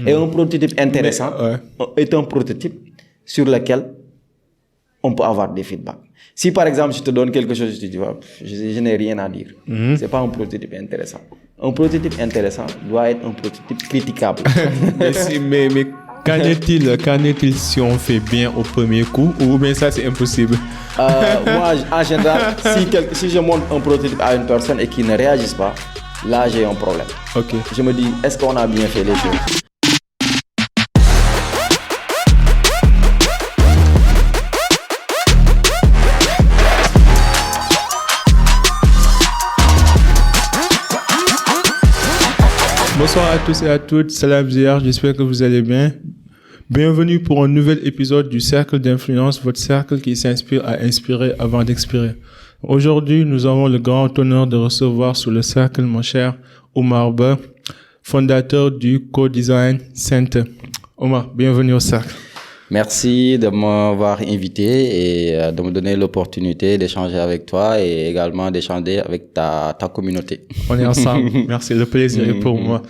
Et un prototype intéressant est un prototype sur lequel on peut avoir des feedbacks. Si par exemple je te donne quelque chose, tu dis je n'ai rien à dire. C'est pas un prototype intéressant. Un prototype intéressant doit être un prototype critiquable. mais qu'en est-il si on fait bien au premier coup ou bien ça c'est impossible? Moi en général, si je montre un prototype à une personne et qu'il ne réagisse pas, là j'ai un problème. Okay. Je me dis, est-ce qu'on a bien fait les choses? Bonsoir à tous et à toutes, salam Ziyar, j'espère que vous allez bien. Bienvenue pour un nouvel épisode du Cercle d'Influence, votre cercle qui s'inspire à inspirer avant d'expirer. Aujourd'hui, nous avons le grand honneur de recevoir sur le cercle mon cher Omar Ba, fondateur du Co-Design Center. Omar, bienvenue au cercle. Merci de m'avoir invité et de me donner l'opportunité d'échanger avec toi et également d'échanger avec ta communauté. On est ensemble. Merci, le plaisir est pour moi.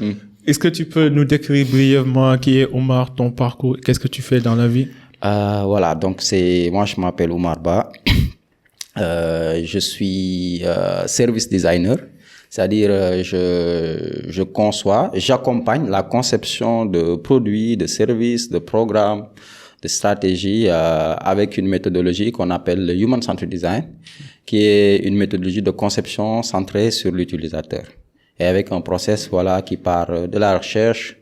Est-ce que tu peux nous décrire brièvement qui est Omar, ton parcours, qu'est-ce que tu fais dans la vie? Voilà, donc moi je m'appelle Omar Ba. Je suis service designer, c'est-à-dire je conçois, j'accompagne la conception de produits, de services, de programmes, de stratégies avec une méthodologie qu'on appelle le Human Centered Design, qui est une méthodologie de conception centrée sur l'utilisateur. Et avec un process qui part de la recherche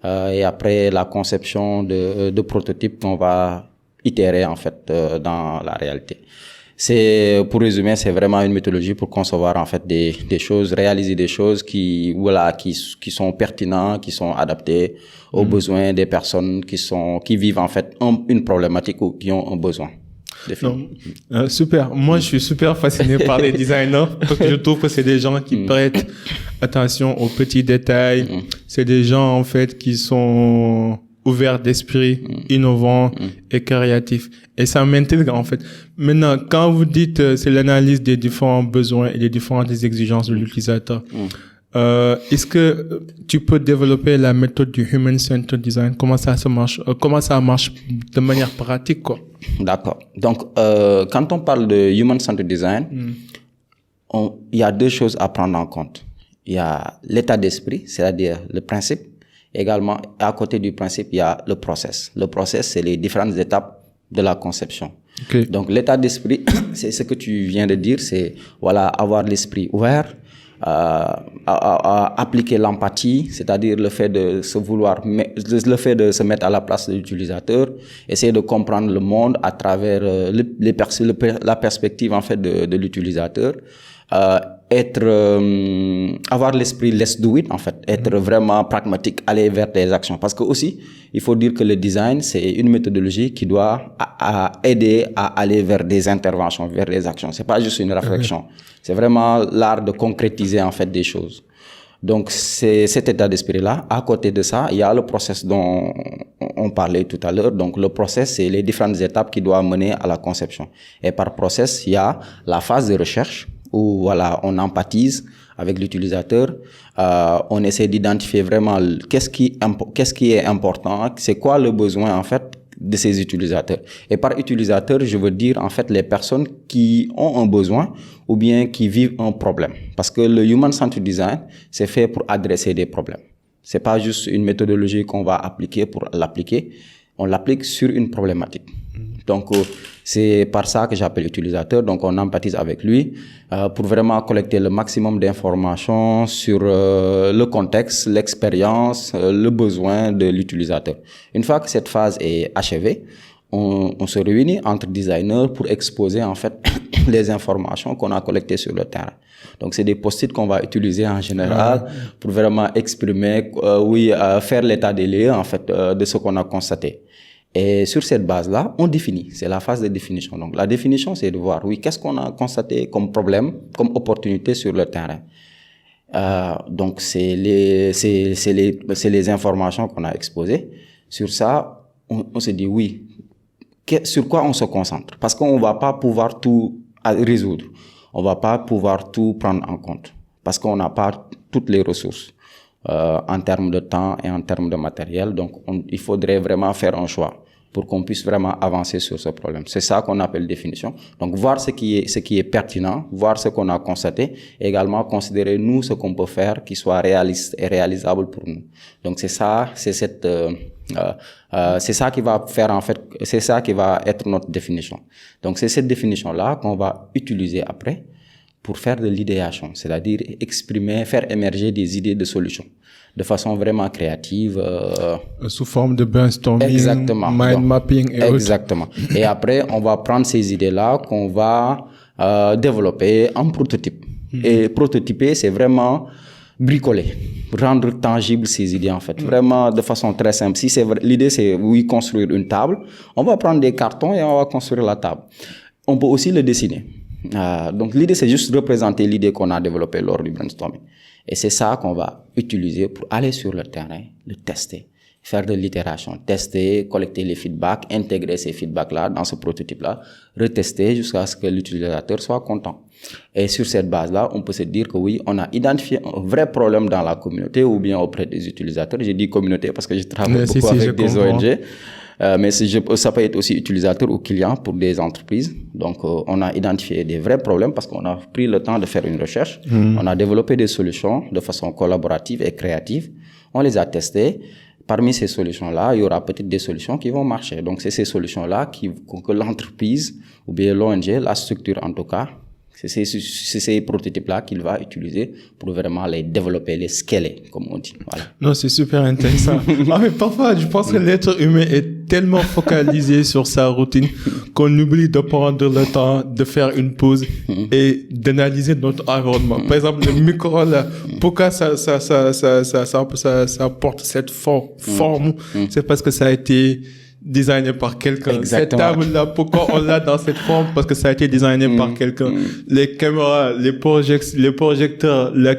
et après la conception de prototypes qu'on va itérer en fait dans la réalité. Pour résumer, c'est vraiment une méthodologie pour concevoir en fait des choses, réaliser des choses qui sont pertinentes, qui sont adaptées aux besoins des personnes qui vivent en fait une problématique ou qui ont un besoin. Super. Moi, je suis super fasciné par les designers parce que je trouve que c'est des gens qui prêtent attention aux petits détails. C'est des gens en fait qui sont ouverts d'esprit, innovants et créatifs. Et ça m'intrigue en fait. Maintenant, quand vous dites c'est l'analyse des différents besoins et des différentes exigences de l'utilisateur, est-ce que tu peux développer la méthode du Human Centered Design? Comment ça marche de manière pratique, quoi? D'accord. Donc, quand on parle de Human Centered Design, il y a deux choses à prendre en compte. Il y a l'état d'esprit, c'est-à-dire le principe. Également, à côté du principe, il y a le process. Le process, c'est les différentes étapes de la conception. Okay. Donc, l'état d'esprit, c'est ce que tu viens de dire, c'est avoir l'esprit ouvert, à appliquer l'empathie, c'est-à-dire le fait de se mettre à la place de l'utilisateur, essayer de comprendre le monde à travers la perspective en fait de l'utilisateur, avoir l'esprit let's do it en fait, être vraiment pragmatique, aller vers des actions, parce que aussi il faut dire que le design c'est une méthodologie qui doit aider à aller vers des interventions, vers des actions. C'est pas juste une réflexion, c'est vraiment l'art de concrétiser en fait des choses. Donc c'est cet état d'esprit là. À côté de ça, il y a le process dont on parlait tout à l'heure. Donc le process, c'est les différentes étapes qui doivent mener à la conception. Et par process, il y a la phase de recherche où on empathise avec l'utilisateur, on essaie d'identifier vraiment qu'est-ce qui est important, c'est quoi le besoin en fait de ces utilisateurs. Et par utilisateur, je veux dire en fait les personnes qui ont un besoin ou bien qui vivent un problème. Parce que le Human Centered Design, c'est fait pour adresser des problèmes. C'est pas juste une méthodologie qu'on va appliquer pour l'appliquer, on l'applique sur une problématique. Donc, c'est par ça que j'appelle l'utilisateur. Donc, on empathise avec lui pour vraiment collecter le maximum d'informations sur le contexte, l'expérience, le besoin de l'utilisateur. Une fois que cette phase est achevée, on se réunit entre designers pour exposer en fait les informations qu'on a collectées sur le terrain. Donc, c'est des post-it qu'on va utiliser en général pour vraiment exprimer, faire l'état des lieux en fait de ce qu'on a constaté. Et sur cette base-là, on définit. C'est la phase de définition. Donc, la définition, c'est de voir, qu'est-ce qu'on a constaté comme problème, comme opportunité sur le terrain. Donc, c'est les informations qu'on a exposées. Sur ça, on se dit, sur quoi on se concentre? Parce qu'on va pas pouvoir tout résoudre. On va pas pouvoir tout prendre en compte. Parce qu'on n'a pas toutes les ressources. en termes de temps et en termes de matériel. Donc, il faudrait vraiment faire un choix pour qu'on puisse vraiment avancer sur ce problème. C'est ça qu'on appelle définition. Donc, voir ce qui est pertinent, voir ce qu'on a constaté, et également considérer nous ce qu'on peut faire qui soit réaliste et réalisable pour nous. Donc, c'est ça, c'est ça qui va faire en fait, c'est ça qui va être notre définition. Donc, c'est cette définition-là qu'on va utiliser après pour faire de l'idéation, c'est-à-dire exprimer, faire émerger des idées de solutions de façon vraiment créative. Sous forme de brainstorming, exactement. mind mapping et exactement. Et après, on va prendre ces idées-là qu'on va développer en prototype. Et prototyper, c'est vraiment bricoler, rendre tangible ces idées en fait, vraiment de façon très simple. Si c'est l'idée, c'est oui construire une table, on va prendre des cartons et on va construire la table. On peut aussi le dessiner. Donc l'idée, c'est juste représenter l'idée qu'on a développée lors du brainstorming. Et c'est ça qu'on va utiliser pour aller sur le terrain, le tester, faire de l'itération, tester, collecter les feedbacks, intégrer ces feedbacks-là dans ce prototype-là, retester jusqu'à ce que l'utilisateur soit content. Et sur cette base-là, on peut se dire que oui, on a identifié un vrai problème dans la communauté ou bien auprès des utilisateurs. J'ai dit communauté parce que je travaille beaucoup avec des ONG. Mais ça peut être aussi utilisateur ou client pour des entreprises. Donc, on a identifié des vrais problèmes parce qu'on a pris le temps de faire une recherche. On a développé des solutions de façon collaborative et créative. On les a testées. Parmi ces solutions-là, il y aura peut-être des solutions qui vont marcher. Donc, c'est ces solutions-là que l'entreprise ou bien l'ONG, la structure en tout cas, c'est ces prototypes-là qu'il va utiliser pour vraiment les développer, les scaler, comme on dit. Voilà. Non, c'est super intéressant. Mais parfois, je pense que l'être humain est tellement focalisé sur sa routine qu'on oublie de prendre le temps de faire une pause et d'analyser notre environnement. Par exemple, le micro, là, pourquoi ça porte cette forme? C'est parce que ça a été designé par quelqu'un. Cette table-là, pourquoi on l'a dans cette forme? Parce que ça a été designé par quelqu'un. Les caméras, les projecteurs, la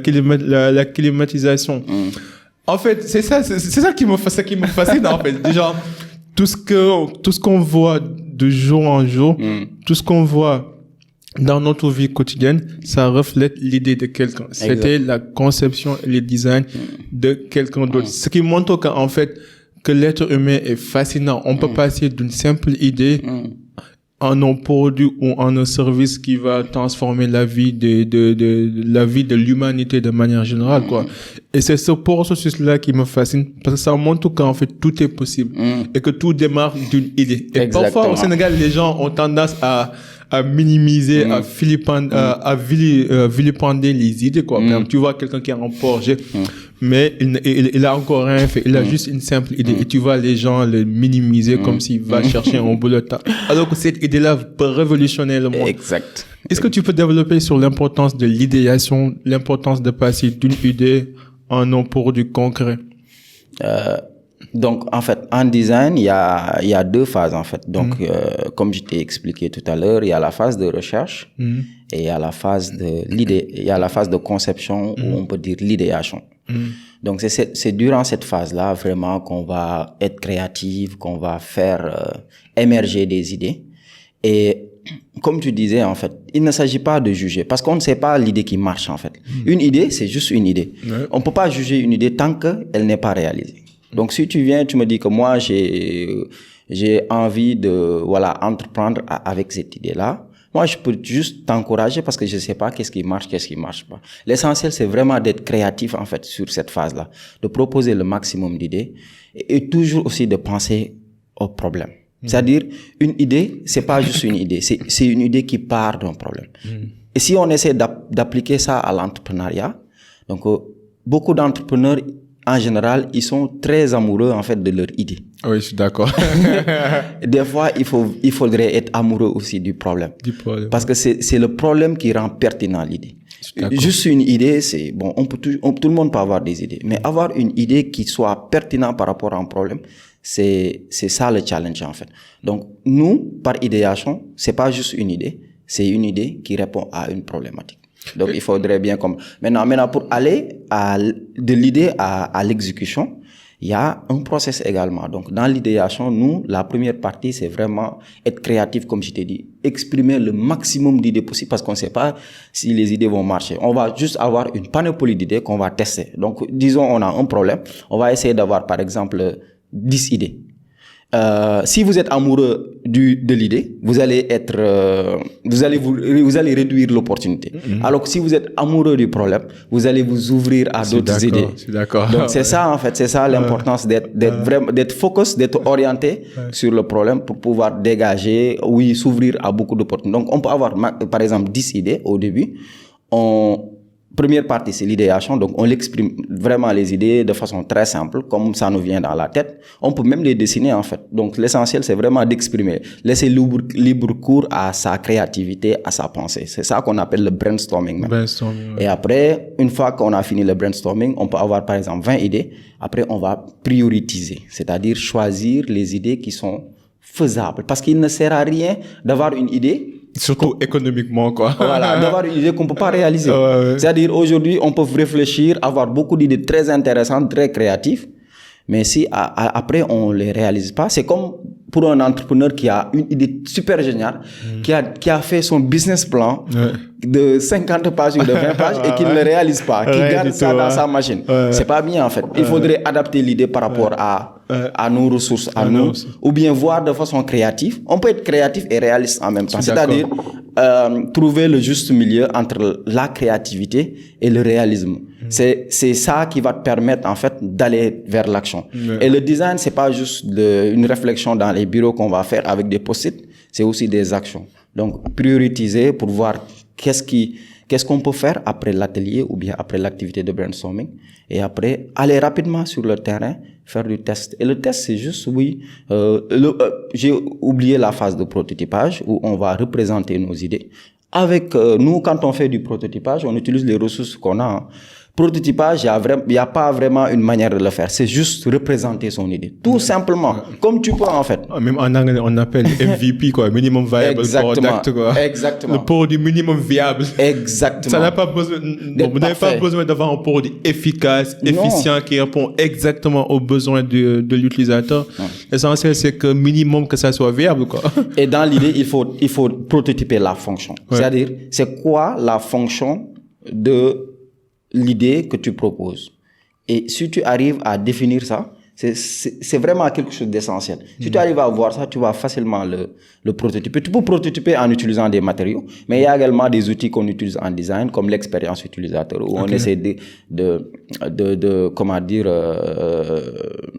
climatisation. En fait, c'est ça qui me fascine, en fait. Déjà, tout ce qu'on voit de jour en jour, tout ce qu'on voit dans notre vie quotidienne, ça reflète l'idée de quelqu'un. C'était la conception et le design de quelqu'un d'autre. Ce qui montre qu'en fait, que l'être humain est fascinant. On peut passer d'une simple idée en un produit ou en un service qui va transformer la vie de l'humanité de manière générale, quoi. Et c'est ce processus-là qui me fascine parce que ça montre qu'en fait tout est possible et que tout démarre d'une idée. Et parfois au Sénégal, les gens ont tendance à minimiser, à vilipender les idées, quoi. Par exemple, tu vois quelqu'un qui a un projet, mais il a encore rien fait. Il a juste une simple idée. Et tu vois les gens le minimiser comme s'il va chercher un boulot. Alors que cette idée-là peut révolutionner le monde. Exact. Est-ce que tu peux développer sur l'importance de l'idéation, l'importance de passer d'une idée en un produit concret? Donc, en fait, en design, il y a deux phases, en fait. Donc, comme je t'ai expliqué tout à l'heure, il y a la phase de recherche et il y a la phase de conception où on peut dire l'idéation. Donc, c'est durant cette phase-là, vraiment, qu'on va être créatif, qu'on va faire émerger des idées. Et comme tu disais, en fait, il ne s'agit pas de juger parce qu'on ne sait pas l'idée qui marche, en fait. Une idée, c'est juste une idée. On ne peut pas juger une idée tant qu'elle n'est pas réalisée. Donc, si tu viens, tu me dis que moi, j'ai envie de, entreprendre avec cette idée-là. Moi, je peux juste t'encourager parce que je sais pas qu'est-ce qui marche pas. L'essentiel, c'est vraiment d'être créatif, en fait, sur cette phase-là. De proposer le maximum d'idées et toujours aussi de penser au problème. C'est-à-dire, une idée, c'est pas juste une idée. C'est une idée qui part d'un problème. Et si on essaie d'appliquer ça à l'entrepreneuriat, donc, beaucoup d'entrepreneurs, en général, ils sont très amoureux, en fait, de leur idée. Oui, je suis d'accord. Des fois, il faudrait être amoureux aussi du problème. Parce que c'est le problème qui rend pertinent l'idée. Juste une idée, c'est bon, tout le monde peut avoir des idées. Mais avoir une idée qui soit pertinente par rapport à un problème, c'est ça le challenge, en fait. Donc, nous, par idéation, c'est pas juste une idée, c'est une idée qui répond à une problématique. Donc, il faudrait bien maintenant, pour aller de l'idée à l'exécution, il y a un process également. Donc, dans l'idéation, nous, la première partie, c'est vraiment être créatif, comme je t'ai dit, exprimer le maximum d'idées possibles parce qu'on ne sait pas si les idées vont marcher. On va juste avoir une panoplie d'idées qu'on va tester. Donc, disons, on a un problème. On va essayer d'avoir, par exemple, 10 idées. Si vous êtes amoureux de l'idée, vous allez vous allez réduire l'opportunité. Alors que si vous êtes amoureux du problème, vous allez vous ouvrir à d'autres idées. Je suis d'accord. Donc c'est ça en fait, c'est ça l'importance d'être focus, d'être orienté sur le problème pour pouvoir dégager, s'ouvrir à beaucoup d'opportunités. Donc on peut avoir par exemple 10 idées au début. Première partie, c'est l'idéation. Donc, on l'exprime vraiment les idées de façon très simple, comme ça nous vient dans la tête. On peut même les dessiner, en fait. Donc, l'essentiel, c'est vraiment d'exprimer. Laisser libre cours à sa créativité, à sa pensée. C'est ça qu'on appelle le brainstorming. Et après, une fois qu'on a fini le brainstorming, on peut avoir, par exemple, 20 idées. Après, on va prioriser. C'est-à-dire choisir les idées qui sont faisables. Parce qu'il ne sert à rien d'avoir une idée. Surtout économiquement, quoi. Voilà, d'avoir une idée qu'on ne peut pas réaliser. C'est-à-dire, aujourd'hui, on peut réfléchir, avoir beaucoup d'idées très intéressantes, très créatives, mais si après, on ne les réalise pas, c'est comme pour un entrepreneur qui a une idée super géniale, qui a fait son business plan de 50 pages ou de 20 pages et qui ne le réalise pas, qui garde ça dans sa machine. C'est pas bien, en fait. Il faudrait adapter l'idée par rapport à nos ressources, à nous, ou bien voir de façon créative. On peut être créatif et réaliste en même temps. C'est-à-dire, trouver le juste milieu entre la créativité et le réalisme. C'est ça qui va te permettre, en fait, d'aller vers l'action. Et le design, c'est pas juste une réflexion dans les bureaux qu'on va faire avec des post-it, c'est aussi des actions. Donc, prioriser pour voir qu'est-ce qu'on peut faire après l'atelier ou bien après l'activité de brainstorming. Et après, aller rapidement sur le terrain, faire du test. Et le test, c'est juste, j'ai oublié la phase de prototypage où on va représenter nos idées. Avec nous, quand on fait du prototypage, on utilise les ressources qu'on a. Prototypage, il y a pas vraiment une manière de le faire. C'est juste représenter son idée. Tout simplement. Comme tu peux, en fait. Même en anglais, on appelle MVP, quoi. Minimum viable product, quoi. Exactement. Le produit minimum viable. Exactement. Ça n'a pas besoin, vous n'avez pas besoin d'avoir un produit efficace, efficient, qui répond exactement aux besoins de l'utilisateur. L'essentiel, c'est que minimum que ça soit viable, quoi. Et dans l'idée, il faut prototyper la fonction. C'est-à-dire, c'est quoi la fonction de l'idée que tu proposes. Et si tu arrives à définir ça, c'est vraiment quelque chose d'essentiel. Si tu arrives à voir ça, tu vas facilement le prototyper. Tu peux prototyper en utilisant des matériaux, mais il y a également des outils qu'on utilise en design, comme l'expérience utilisateur, où on essaie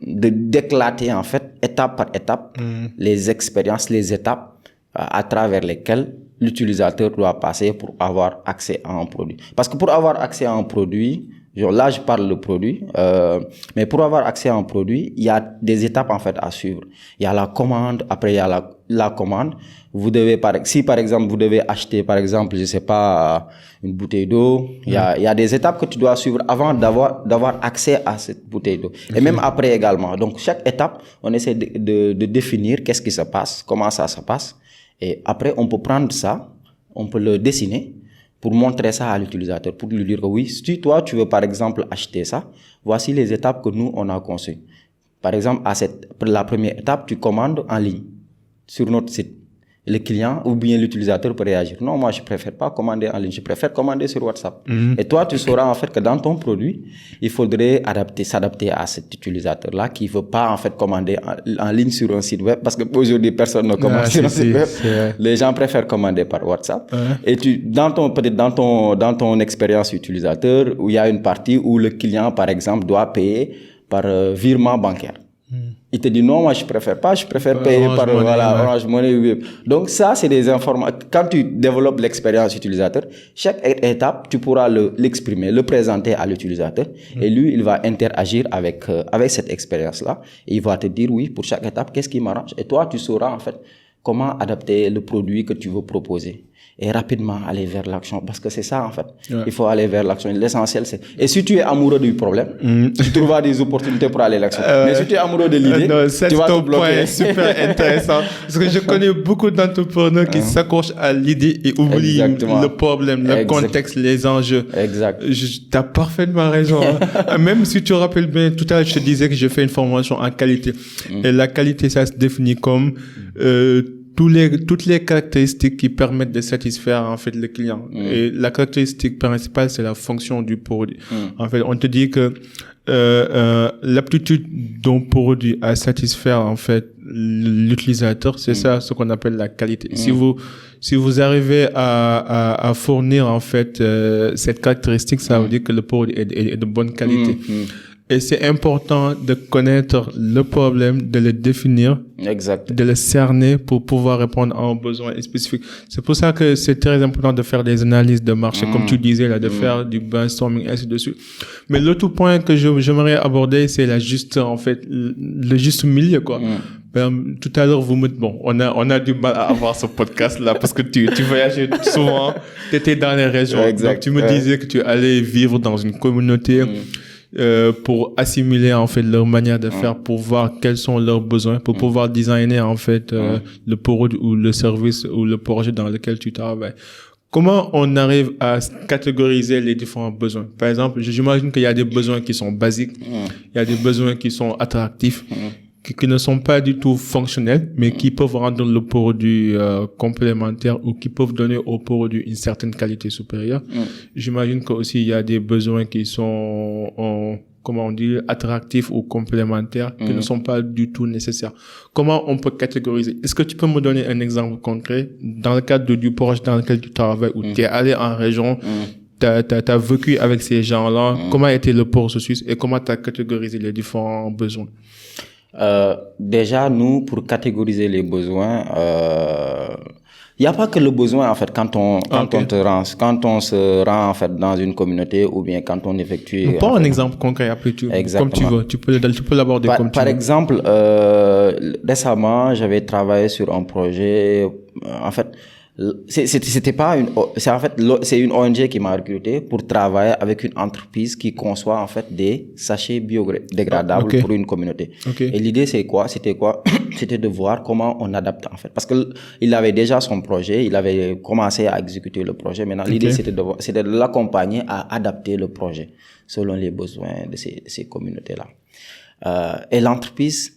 d'éclater, en fait, étape par étape, les expériences, les étapes à travers lesquelles l'utilisateur doit passer pour avoir accès à un produit. Parce que pour avoir accès à un produit, là je parle de produit, mais pour avoir accès à un produit, il y a des étapes en fait à suivre. Il y a la commande, après il y a la commande. Vous devez si par exemple vous devez acheter par exemple, je sais pas, une bouteille d'eau, il y a des étapes que tu dois suivre avant d'avoir accès à cette bouteille d'eau. Et même après également. Donc chaque étape, on essaie de définir qu'est-ce qui se passe, comment ça se passe. Et après, on peut prendre ça, on peut le dessiner pour montrer ça à l'utilisateur, pour lui dire que oui, si toi, tu veux par exemple acheter ça, voici les étapes que nous, on a conçues. Par exemple, la première étape, tu commandes en ligne sur notre site. Le client ou bien l'utilisateur peut réagir. Non, moi, je préfère pas commander en ligne, je préfère commander sur WhatsApp. Et toi, tu sauras en fait que dans ton produit, il faudrait s'adapter à cet utilisateur-là qui veut pas en fait commander en ligne sur un site web parce que aujourd'hui, personne ne commande sur un site web. Les gens préfèrent commander par WhatsApp. Et dans ton expérience utilisateur, où il y a une partie où le client, par exemple, doit payer par virement bancaire. Il te dit non, moi je préfère payer par Orange Money. Donc ça, c'est des informations. Quand tu développes l'expérience utilisateur, chaque étape, tu pourras l'exprimer, le présenter à l'utilisateur. Et lui, il va interagir avec cette expérience-là. Et il va te dire oui, pour chaque étape, qu'est-ce qui m'arrange. Et toi, tu sauras en fait comment adapter le produit que tu veux proposer et rapidement aller vers l'action, parce que c'est ça en fait. Il faut aller vers l'action. L'essentiel c'est, et si tu es amoureux du problème, tu trouveras des opportunités pour aller à l'action. Mais si tu es amoureux de l'idée, tu vas te bloquer. Point super intéressant, parce que je connais beaucoup d'entrepreneurs qui s'accrochent à l'idée et oublient le problème, le contexte, les enjeux. Exact. T'as parfaitement raison. Même si tu te rappelles bien, tout à l'heure je te disais que je fais une formation en qualité. Et la qualité, ça se définit comme toutes les caractéristiques qui permettent de satisfaire en fait le client. Et la caractéristique principale, c'est la fonction du produit. En fait, on te dit que l'aptitude d'un produit à satisfaire en fait l'utilisateur, c'est ça ce qu'on appelle la qualité. Si vous arrivez à fournir en fait cette caractéristique, ça veut dire que le produit est de bonne qualité. Et c'est important de connaître le problème, de le définir, de le cerner pour pouvoir répondre à un besoin spécifique. C'est pour ça que c'est très important de faire des analyses de marché, comme tu disais là, de faire du brainstorming, ainsi de suite. Mais l'autre point que j'aimerais aborder, c'est le juste milieu, quoi. Tout à l'heure, on a du mal à avoir ce podcast là parce que tu voyageais souvent, t'étais dans les régions. Donc tu me disais que tu allais vivre dans une communauté. Pour assimiler en fait leur manière de faire, pour voir quels sont leurs besoins, pour pouvoir designer en fait le produit ou le service ou le projet dans lequel tu travailles. Comment on arrive à catégoriser les différents besoins? Par exemple, j'imagine qu'il y a des besoins qui sont basiques, il y a des besoins qui sont attractifs, qui ne sont pas du tout fonctionnels, mais qui peuvent rendre le produit complémentaire ou qui peuvent donner au produit une certaine qualité supérieure. J'imagine qu'aussi il y a des besoins qui sont attractifs ou complémentaires, qui ne sont pas du tout nécessaires. Comment on peut catégoriser? Est-ce que tu peux me donner un exemple concret dans le cadre du projet dans lequel tu travailles, où tu es allé en région, t'as vécu avec ces gens-là, comment était le processus et comment t'as catégorisé les différents besoins? Déjà, nous, pour catégoriser les besoins, il n'y a pas que le besoin, en fait, quand on se rend, en fait, dans une communauté ou bien quand on effectue. Pas un exemple concret, après comme tu veux. Tu peux l'aborder comme tu veux. Par exemple, récemment, j'avais travaillé sur un projet, en fait, c'est une ONG qui m'a recruté pour travailler avec une entreprise qui conçoit en fait des sachets biodégradables pour une communauté. Et l'idée c'était quoi? C'était de voir comment on adapte en fait, parce que il avait déjà son projet, il avait commencé à exécuter le projet. Maintenant, l'idée c'était de l'accompagner à adapter le projet selon les besoins de ces communautés-là. Et l'entreprise,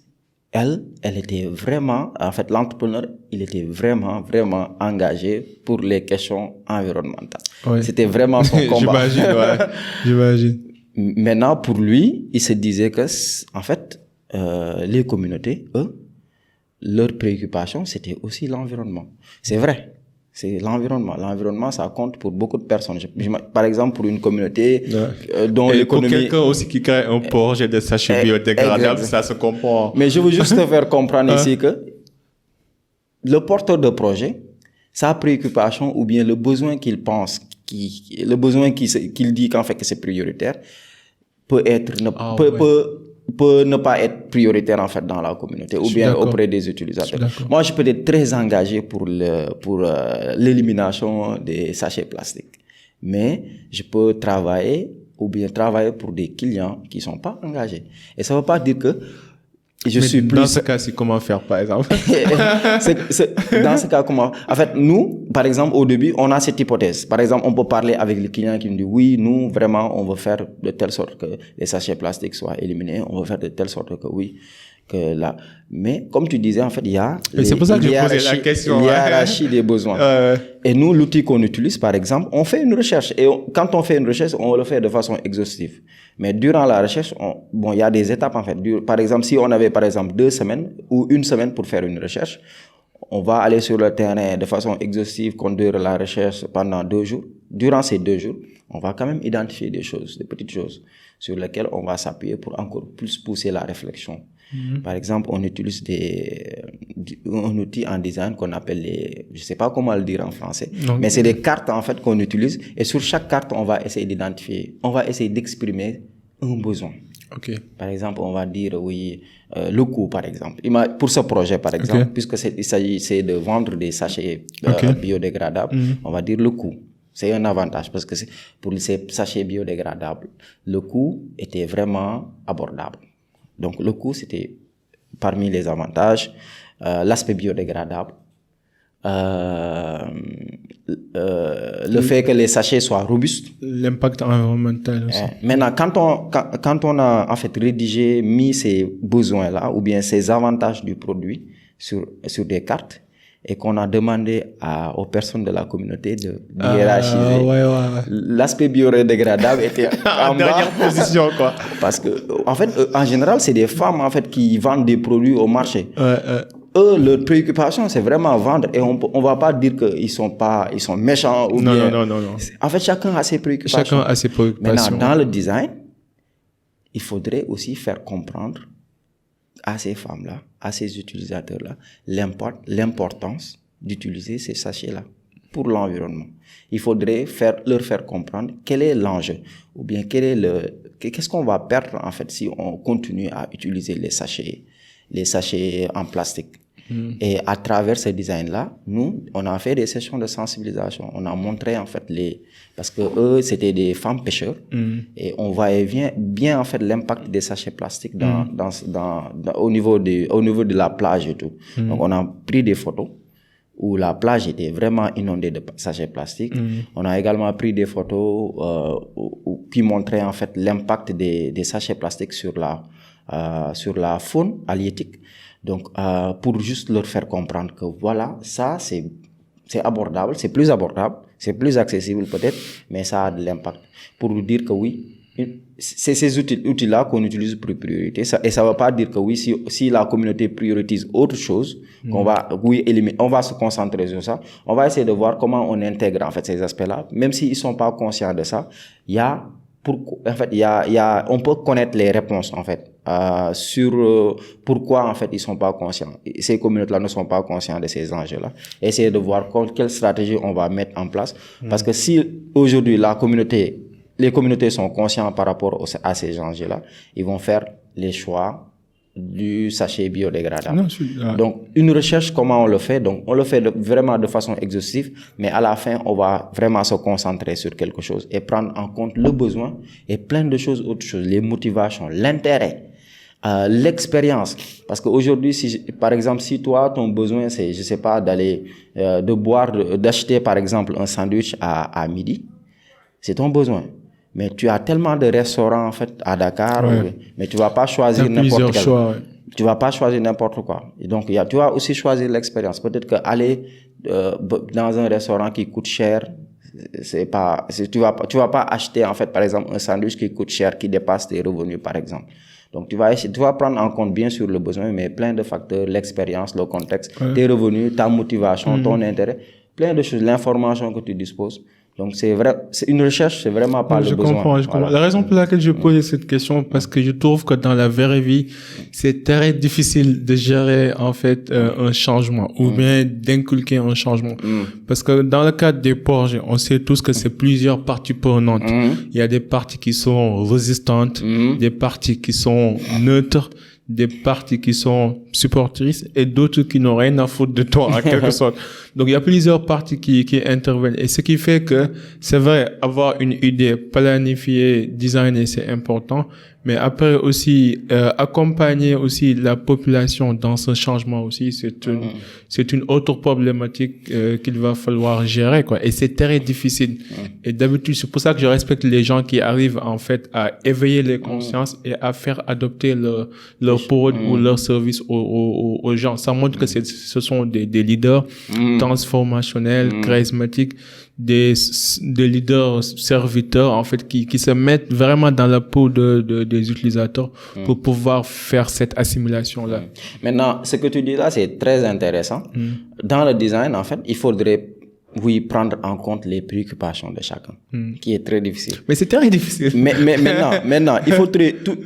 elle était vraiment, en fait, l'entrepreneur, il était vraiment engagé pour les questions environnementales. C'était vraiment son combat. J'imagine. Maintenant, pour lui, il se disait que, en fait, les communautés, eux, leur préoccupation, c'était aussi l'environnement. C'est vrai. C'est l'environnement. L'environnement, ça compte pour beaucoup de personnes. Par exemple, pour une communauté dont l'économie... pour quelqu'un aussi qui crée un projet de sachets biodégradables, ça se comprend. Mais je veux juste te faire comprendre ici que le porteur de projet, sa préoccupation ou bien le besoin qu'il pense, le besoin qu'il dit qu'en fait que c'est prioritaire, peut ne pas être prioritaire en fait dans la communauté ou bien auprès des utilisateurs. Moi, je peux être très engagé pour l'élimination des sachets plastiques, mais je peux travailler pour des clients qui sont pas engagés. Et ça veut pas dire que dans ce cas, c'est comment faire, par exemple? Dans ce cas, comment? En fait, nous, par exemple, au début, on a cette hypothèse. Par exemple, on peut parler avec le client qui nous dit, oui, nous, vraiment, on veut faire de telle sorte que les sachets plastiques soient éliminés. On veut faire de telle sorte que oui, que là. Mais, comme tu disais, en fait, il y a c'est pour ça que je posais la question. Hiérarchie des besoins. Et nous, l'outil qu'on utilise, par exemple, on fait une recherche. Et quand on fait une recherche, on le fait de façon exhaustive. Mais durant la recherche, il y a des étapes, en fait. Par exemple, si on avait, par exemple, 2 semaines ou 1 semaine pour faire une recherche, on va aller sur le terrain de façon exhaustive, conduire la recherche pendant 2 jours. Durant ces 2 jours, on va quand même identifier des petites choses sur lesquelles on va s'appuyer pour encore plus pousser la réflexion. Par exemple, on utilise un outil en design qu'on appelle je sais pas comment le dire en français, mais c'est des cartes en fait qu'on utilise, et sur chaque carte, on va essayer d'exprimer un besoin. Ok. Par exemple, on va dire, oui, le coût, par exemple. Pour ce projet, par exemple, puisque il s'agissait de vendre des sachets biodégradables, on va dire le coût. C'est un avantage parce que pour ces sachets biodégradables, le coût était vraiment abordable. Donc, le coût, c'était parmi les avantages, l'aspect biodégradable, le fait que les sachets soient robustes. L'impact environnemental aussi. Maintenant, quand on a en fait mis ces besoins-là ou bien ces avantages du produit sur des cartes et qu'on a demandé aux personnes de la communauté de hiérarchiser, l'aspect biodégradable était en dernière position, quoi. Parce que, en fait, en général, c'est des femmes en fait qui vendent des produits au marché. Eux, leur préoccupation, c'est vraiment vendre et on va pas dire qu'ils sont méchants ou bien. Non. En fait, chacun a ses préoccupations. Maintenant, dans le design, il faudrait aussi faire comprendre à ces femmes-là, à ces utilisateurs-là, l'importance d'utiliser ces sachets-là pour l'environnement. Il faudrait leur faire comprendre quel est l'enjeu ou bien qu'est-ce qu'on va perdre en fait si on continue à utiliser les sachets en plastique. Et à travers ce design-là, nous, on a fait des sessions de sensibilisation. On a montré en fait parce que eux, c'était des femmes pêcheurs et on voyait bien en fait l'impact des sachets plastiques au niveau de la plage et tout. Donc on a pris des photos où la plage était vraiment inondée de sachets plastiques. On a également pris des photos qui montraient en fait l'impact des sachets plastiques sur la faune halieutique. Donc, pour juste leur faire comprendre que voilà, ça, c'est abordable, c'est plus abordable, c'est plus accessible peut-être, mais ça a de l'impact. Pour nous dire que oui, c'est ces outils-là qu'on utilise pour priorité. Et ça ne veut pas dire que oui, si la communauté priorise autre chose, qu'on va, éliminer, on va se concentrer sur ça. On va essayer de voir comment on intègre, en fait, ces aspects-là. Même s'ils ne sont pas conscients de ça, on peut connaître les réponses, en fait, sur pourquoi, en fait, ils sont pas conscients. Ces communautés-là ne sont pas conscients de ces enjeux-là. Essayer de voir quelle stratégie on va mettre en place. Parce que si aujourd'hui, les communautés sont conscientes par rapport à ces enjeux-là, ils vont faire les choix du sachet biodégradable. Donc, une recherche, comment on le fait? Donc, on le fait vraiment de façon exhaustive, mais à la fin, on va vraiment se concentrer sur quelque chose et prendre en compte le besoin et plein de choses, autres choses, les motivations, l'intérêt, l'expérience. Parce qu'aujourd'hui, par exemple, si toi, ton besoin, c'est, je sais pas, d'acheter, par exemple, un sandwich à midi, c'est ton besoin. Mais tu as tellement de restaurants, en fait, à Dakar, mais tu vas pas choisir n'importe quel. Tu vas pas choisir n'importe quoi. Et donc, tu vas aussi choisir l'expérience. Peut-être que aller dans un restaurant qui coûte cher, tu vas pas acheter, en fait, par exemple, un sandwich qui coûte cher, qui dépasse tes revenus, par exemple. Donc, tu vas prendre en compte, bien sûr, le besoin, mais plein de facteurs, l'expérience, le contexte, tes revenus, ta motivation, ton intérêt, plein de choses, l'information que tu disposes. Donc, c'est une recherche, c'est vraiment pas le besoin. Je comprends. La raison pour laquelle je pose cette question, parce que je trouve que dans la vraie vie, c'est très difficile de gérer, en fait, un changement, ou bien d'inculquer un changement. Parce que dans le cadre des projets, on sait tous que c'est plusieurs parties prenantes. Il y a des parties qui sont résistantes, des parties qui sont neutres, des parties qui sont supportrices et d'autres qui n'ont rien à foutre de toi, en quelque sorte. Donc, il y a plusieurs parties qui interviennent. Et ce qui fait que, c'est vrai, avoir une idée planifiée, designée, c'est important. Mais après aussi, accompagner aussi la population dans ce changement aussi, c'est une autre problématique qu'il va falloir gérer, quoi. Et c'est très difficile. Et d'habitude, c'est pour ça que je respecte les gens qui arrivent, en fait, à éveiller les consciences et à faire adopter leur produit ou leur service aux gens. Ça montre que ce sont des leaders transformationnels, charismatiques, des leaders serviteurs, en fait, qui se mettent vraiment dans la peau des utilisateurs pour pouvoir faire cette assimilation-là. Maintenant, ce que tu dis là, c'est très intéressant. Dans le design, en fait, il faudrait, prendre en compte les préoccupations de chacun, qui est très difficile. Mais c'est très difficile. Mais maintenant, il faut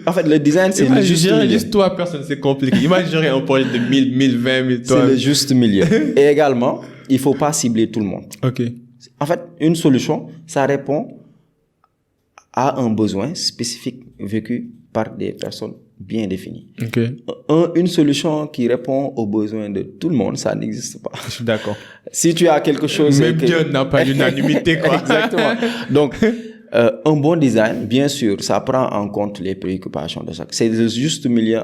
en fait, le design, c'est le juste milieu. Juste toi, personne, c'est compliqué. Imaginez un projet de 1000, 1020, 1000 toi. C'est le juste milieu. Et également, il faut pas cibler tout le monde. OK. En fait, une solution, ça répond à un besoin spécifique vécu par des personnes bien définies. Okay. Une solution qui répond aux besoins de tout le monde, ça n'existe pas. Je suis d'accord. Si tu as quelque chose... Même Dieu n'a pas l'unanimité, quoi. Exactement. Donc, un bon design, bien sûr, ça prend en compte les préoccupations de chacun. C'est le juste milieu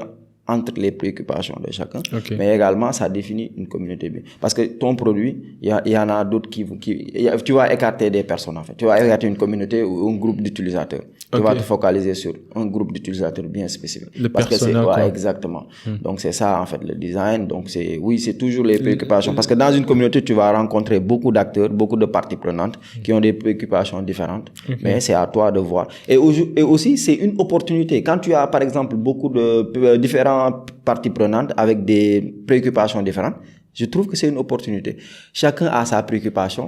entre les préoccupations de chacun, Okay. mais également ça définit une communauté bien. Parce que ton produit, il y en a d'autres tu vas écarter des personnes en fait. Tu vas écarter une communauté ou un groupe d'utilisateurs. Tu Okay. vas te focaliser sur un groupe d'utilisateurs bien spécifique. Le parce persona, que c'est, quoi. exactement. Donc c'est ça en fait le design. Donc c'est toujours les préoccupations. Parce que dans une communauté, tu vas rencontrer beaucoup d'acteurs, beaucoup de parties prenantes qui ont des préoccupations différentes. Mais c'est à toi de voir. Et aussi, c'est une opportunité. Quand tu as par exemple beaucoup de différentes parties prenantes avec des préoccupations différentes, je trouve que c'est une opportunité. Chacun a sa préoccupation.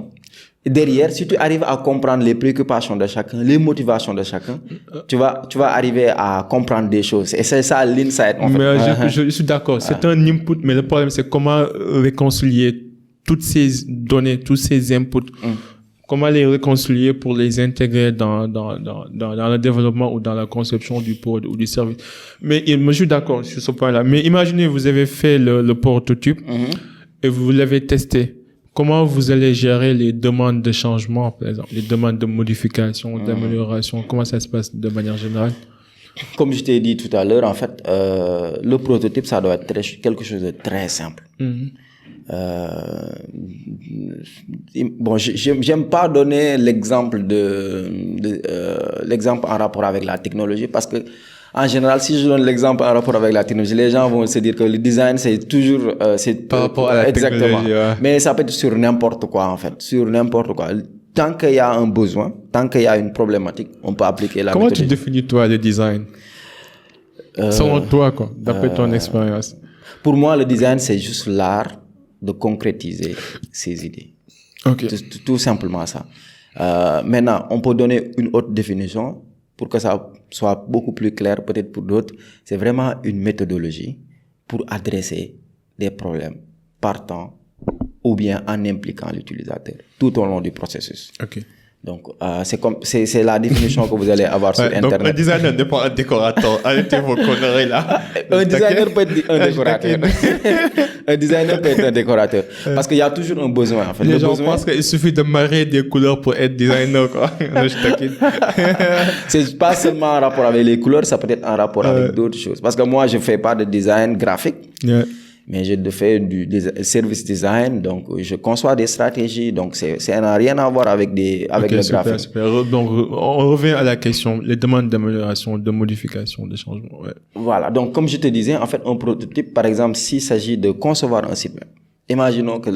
Et derrière, si tu arrives à comprendre les préoccupations de chacun, les motivations de chacun, tu vas arriver à comprendre des choses. Et c'est ça l'insight, en fait. Mais je suis d'accord. C'est un input, mais le problème, c'est comment réconcilier toutes ces données, tous ces inputs. Comment les réconcilier pour les intégrer dans le développement ou dans la conception du produit ou du service. Mais je suis d'accord sur ce point-là. Mais imaginez, vous avez fait le prototype et vous l'avez testé. Comment vous allez gérer les demandes de changement, par exemple, les demandes de modification, d'amélioration? Comment ça se passe de manière générale? Comme je t'ai dit tout à l'heure, en fait, le prototype, ça doit être quelque chose de très simple. Bon, j'aime pas donner l'exemple l'exemple en rapport avec la technologie parce que en général, si je donne l'exemple en rapport avec la technologie, les gens vont se dire que le design c'est toujours par rapport à la exactement. technologie. Ouais. Mais ça peut être sur n'importe quoi en fait, sur n'importe quoi. Tant qu'il y a un besoin, tant qu'il y a une problématique, on peut appliquer la Comment méthodologie. tu définis toi le design? Selon toi, quoi, d'après ton expérience. Pour moi, le design c'est juste l'art de concrétiser ses idées. Okay. Tout simplement ça. Maintenant, on peut donner une autre définition pour que ça soit beaucoup plus clair peut-être pour d'autres. C'est vraiment une méthodologie pour adresser des problèmes partant ou bien en impliquant l'utilisateur tout au long du processus. Okay. Donc, c'est la définition que vous allez avoir sur Internet. Donc, un designer n'est pas un décorateur. Arrêtez vos conneries là. Un designer peut être un décorateur. Un designer peut être un décorateur. Parce qu'il y a toujours un besoin, en fait. Les gens pensent qu'il suffit de marier des couleurs pour être designer, quoi. Non, je taquine. C'est pas seulement en rapport avec les couleurs, ça peut être en rapport avec d'autres choses. Parce que moi, je fais pas de design graphique. Yeah. Mais je fais du service design, donc je conçois des stratégies, donc ça n'a rien à voir avec le graphisme. Super. Donc, on revient à la question, les demandes d'amélioration, de modification, de changement. Ouais. Voilà, donc comme je te disais, en fait, un prototype, par exemple, s'il s'agit de concevoir un site web, imaginons que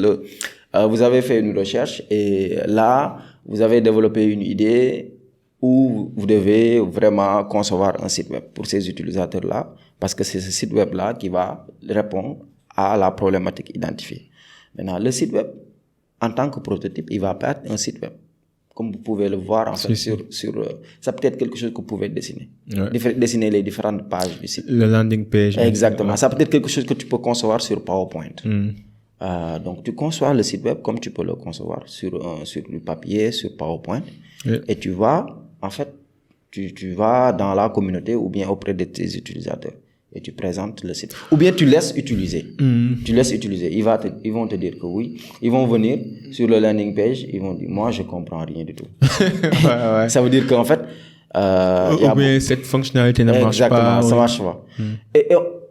vous avez fait une recherche et là, vous avez développé une idée où vous devez vraiment concevoir un site web pour ces utilisateurs-là, parce que c'est ce site web-là qui va répondre à la problématique identifiée. Maintenant, le site web, en tant que prototype, il va pas être un site web. Comme vous pouvez le voir, en fait, sur ça peut être quelque chose que vous pouvez dessiner. Ouais. Dessiner les différentes pages du site. Le landing page. Exactement. Ça peut être quelque chose que tu peux concevoir sur PowerPoint. Donc, tu conçois le site web comme tu peux le concevoir sur du papier, sur PowerPoint. Et tu vas, en fait, tu vas dans la communauté ou bien auprès de tes utilisateurs. Et tu présentes le site. Ou bien tu laisses utiliser. Tu laisses utiliser. Ils vont te dire que oui. Ils vont venir sur le landing page. Ils vont dire, moi, je comprends rien du tout. Ouais. Ça veut dire qu'en fait, ou bien cette fonctionnalité ne marche pas. Exactement, ça marche pas. Et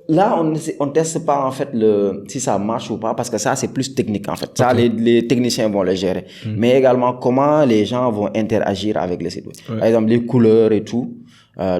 là, on teste pas, en fait, si ça marche ou pas, parce que ça, c'est plus technique, en fait. Ça, les techniciens vont le gérer. Mais également, comment les gens vont interagir avec le site web. Par exemple, les couleurs et tout.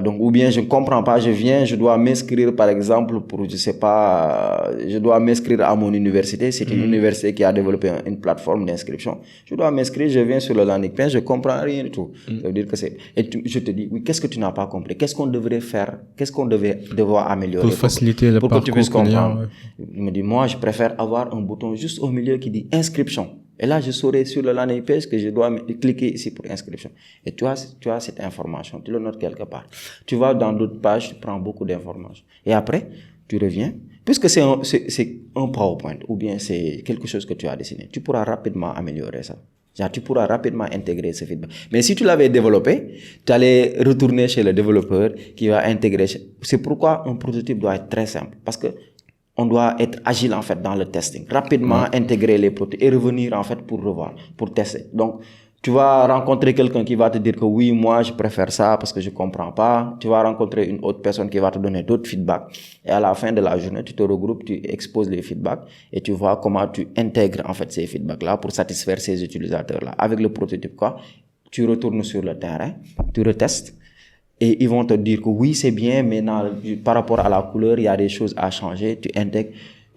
Donc, ou bien je ne comprends pas, je dois m'inscrire par exemple pour, je sais pas, je dois m'inscrire à mon université. C'est une université qui a développé une plateforme d'inscription. Je dois m'inscrire, je viens sur le landing page, je comprends rien du tout. Ça veut dire que je te dis, oui, qu'est-ce que tu n'as pas compris? Qu'est-ce qu'on devrait faire? Qu'est-ce qu'on devoir améliorer? Pour faciliter le parcours. Pour que tu puisses comprendre. Il me dit, moi, je préfère avoir un bouton juste au milieu qui dit inscription. Et là, je saurai sur le landing page que je dois cliquer ici pour inscription. Et tu as cette information, tu le notes quelque part. Tu vas dans d'autres pages, tu prends beaucoup d'informations. Et après, tu reviens. Puisque c'est un PowerPoint ou bien c'est quelque chose que tu as dessiné, tu pourras rapidement améliorer ça. Genre, tu pourras rapidement intégrer ce feedback. Mais si tu l'avais développé, tu allais retourner chez le développeur qui va intégrer. C'est pourquoi un prototype doit être très simple. Parce que on doit être agile, en fait, dans le testing. Rapidement intégrer les prototypes et revenir, en fait, pour revoir, pour tester. Donc, tu vas rencontrer quelqu'un qui va te dire que oui, moi, je préfère ça parce que je comprends pas. Tu vas rencontrer une autre personne qui va te donner d'autres feedbacks. Et à la fin de la journée, tu te regroupes, tu exposes les feedbacks et tu vois comment tu intègres, en fait, ces feedbacks-là pour satisfaire ces utilisateurs-là. Avec le prototype, quoi, tu retournes sur le terrain, tu retestes et ils vont te dire que oui, c'est bien, mais par rapport à la couleur, il y a des choses à changer. Tu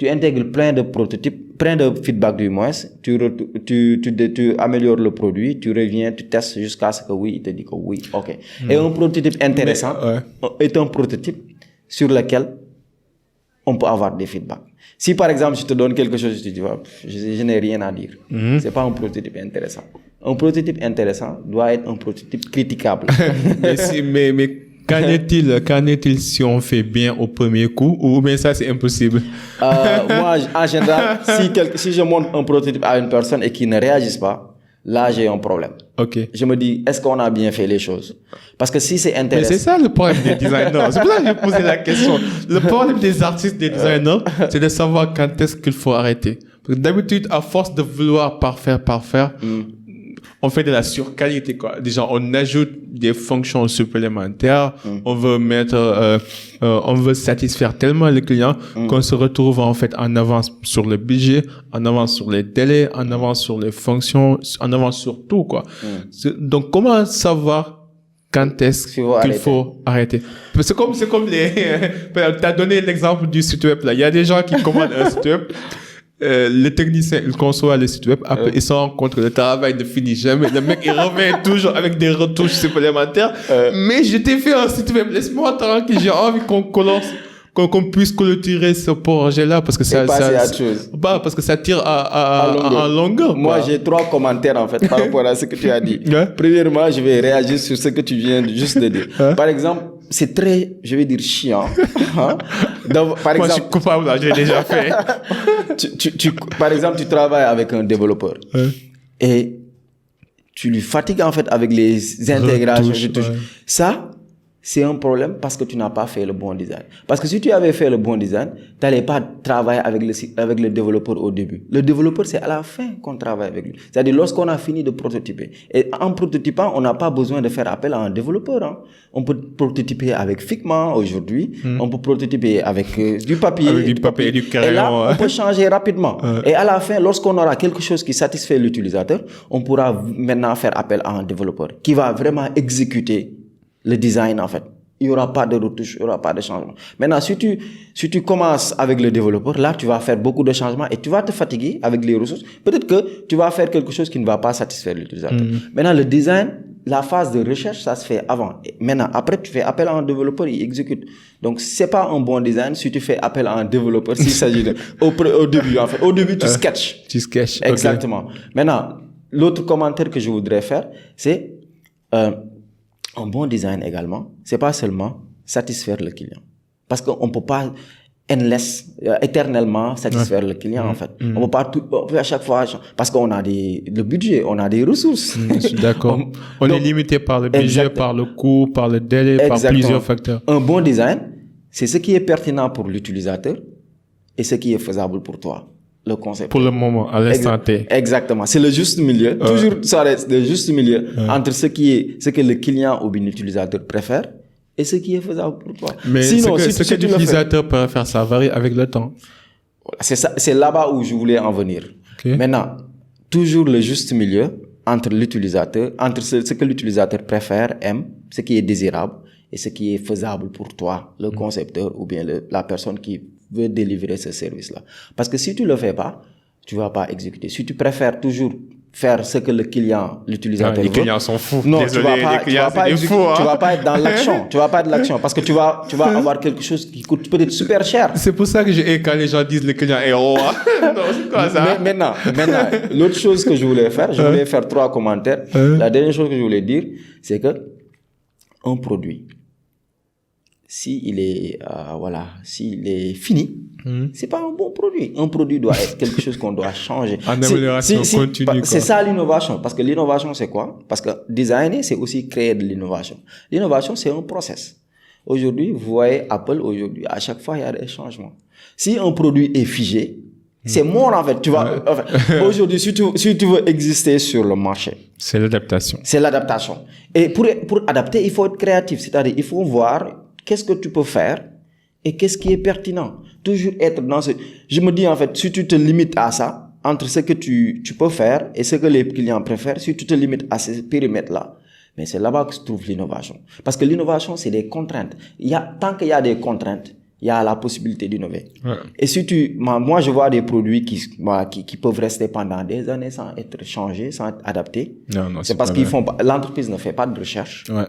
intègres plein de prototypes, plein de feedback du moins, tu améliores le produit, tu reviens, tu testes jusqu'à ce que oui, il te dit que oui, ok. Et un prototype intéressant est un prototype sur lequel on peut avoir des feedbacks. Si par exemple, je te donne quelque chose, je te dis, je n'ai rien à dire. C'est pas un prototype intéressant. Un prototype intéressant doit être un prototype critiquable. mais qu'en est-il si on fait bien au premier coup ou bien ça c'est impossible? Moi, en général, si je montre un prototype à une personne et qu'il ne réagisse pas, là j'ai un problème. Ok. Je me dis, est-ce qu'on a bien fait les choses? Parce que si c'est intéressant... Mais c'est ça le problème des designers. C'est pour ça que j'ai posé la question. Le problème des artistes, des designers, c'est de savoir quand est-ce qu'il faut arrêter. Parce que d'habitude, à force de vouloir parfaire, on fait de la surqualité, quoi. Déjà, on ajoute des fonctions supplémentaires. On veut on veut satisfaire tellement les clients qu'on se retrouve, en fait, en avance sur le budget, en avance sur les délais, en avance sur les fonctions, en avance sur tout, quoi. Donc, comment savoir quand est-ce qu'il faut arrêter? C'est comme t'as donné l'exemple du site web, là. Il y a des gens qui commandent un site web. Le technicien, il conçoit le site web, après, il se rend compte que le travail ne finit jamais. Le mec, il revient toujours avec des retouches supplémentaires. Mais je t'ai fait un site web, laisse-moi tranquille, j'ai envie qu'on puisse clôturer ce projet-là parce que parce que ça tire en longueur. Moi, j'ai 3 commentaires, en fait, par rapport à ce que tu as dit. Premièrement, je vais réagir sur ce que tu viens juste de dire. Par exemple, c'est très, je vais dire, chiant. Donc, par exemple, moi, je suis coupable, là, je l'ai déjà fait. Par exemple, tu travailles avec un développeur et tu lui fatigues, en fait, avec les intégrations. Ça, c'est un problème parce que tu n'as pas fait le bon design. Parce que si tu avais fait le bon design, tu n'allais pas travailler avec le développeur au début. Le développeur, c'est à la fin qu'on travaille avec lui. C'est-à-dire lorsqu'on a fini de prototyper. Et en prototypant, on n'a pas besoin de faire appel à un développeur. Hein. On peut prototyper avec Figma aujourd'hui. On peut prototyper avec du papier. Avec du papier et du crayon. Et là, on peut changer rapidement. Et à la fin, lorsqu'on aura quelque chose qui satisfait l'utilisateur, on pourra maintenant faire appel à un développeur qui va vraiment exécuter le design, en fait. Il n'y aura pas de retouche, il n'y aura pas de changement. Maintenant, si tu commences avec le développeur, là, tu vas faire beaucoup de changements et tu vas te fatiguer avec les ressources. Peut-être que tu vas faire quelque chose qui ne va pas satisfaire l'utilisateur. Maintenant, le design, la phase de recherche, ça se fait avant. Et maintenant, après, tu fais appel à un développeur, il exécute. Donc, c'est pas un bon design si tu fais appel à un développeur, s'il s'agit au début, en fait. Au début, tu sketches. Tu sketches. Exactement. Okay. Maintenant, l'autre commentaire que je voudrais faire, c'est, un bon design également, c'est pas seulement satisfaire le client. Parce qu'on peut pas éternellement satisfaire le client, en fait. On peut pas à chaque fois, parce qu'on a le budget, on a des ressources. Je suis d'accord. On est limité par le budget, par le coût, par le délai, par plusieurs facteurs. Un bon design, c'est ce qui est pertinent pour l'utilisateur et ce qui est faisable pour toi. Le concept. Pour le moment, à l'instant T. Exactement. C'est le juste milieu. Toujours, ça reste le juste milieu entre ce que le client ou bien l'utilisateur préfère et ce qui est faisable pour toi. Mais sinon, ce que l'utilisateur préfère, ça varie avec le temps. C'est ça, c'est là-bas où je voulais en venir. Okay. Maintenant, toujours le juste milieu entre l'utilisateur, entre ce que l'utilisateur préfère, aime, ce qui est désirable et ce qui est faisable pour toi, le concepteur ou bien la personne qui veut délivrer ce service-là. Parce que si tu le fais pas, tu vas pas exécuter. Si tu préfères toujours faire ce que le client, l'utilisateur veut. Les clients sont fous. Non, désolé, tu vas pas être dans l'action. Tu vas pas être dans l'action parce que tu vas avoir quelque chose qui coûte peut-être super cher. C'est pour ça que quand les gens disent le client est roi. Non, c'est quoi ça? Maintenant, l'autre chose que je voulais faire, je voulais faire 3 commentaires. La dernière chose que je voulais dire, c'est que un produit, s'il est, s'il est fini, c'est pas un bon produit. Un produit doit être quelque chose qu'on doit changer. En amélioration continue. C'est ça l'innovation. Parce que l'innovation, c'est quoi? Parce que designer, c'est aussi créer de l'innovation. L'innovation, c'est un process. Aujourd'hui, vous voyez Apple, aujourd'hui, à chaque fois, il y a des changements. Si un produit est figé, c'est mort, en fait. Tu vois, aujourd'hui, si tu veux exister sur le marché. C'est l'adaptation. C'est l'adaptation. Et pour adapter, il faut être créatif. C'est-à-dire, il faut voir qu'est-ce que tu peux faire et qu'est-ce qui est pertinent. Toujours être dans ce... Je me dis, en fait, si tu te limites à ça, entre ce que tu peux faire et ce que les clients préfèrent, si tu te limites à ces périmètres-là, mais c'est là-bas que se trouve l'innovation. Parce que l'innovation, c'est des contraintes. Tant qu'il y a des contraintes, il y a la possibilité d'innover. Ouais. Et si moi, je vois des produits qui peuvent rester pendant des années sans être changés, sans être adaptés. Non, c'est parce qu'ils font pas, l'entreprise ne fait pas de recherche. Ouais.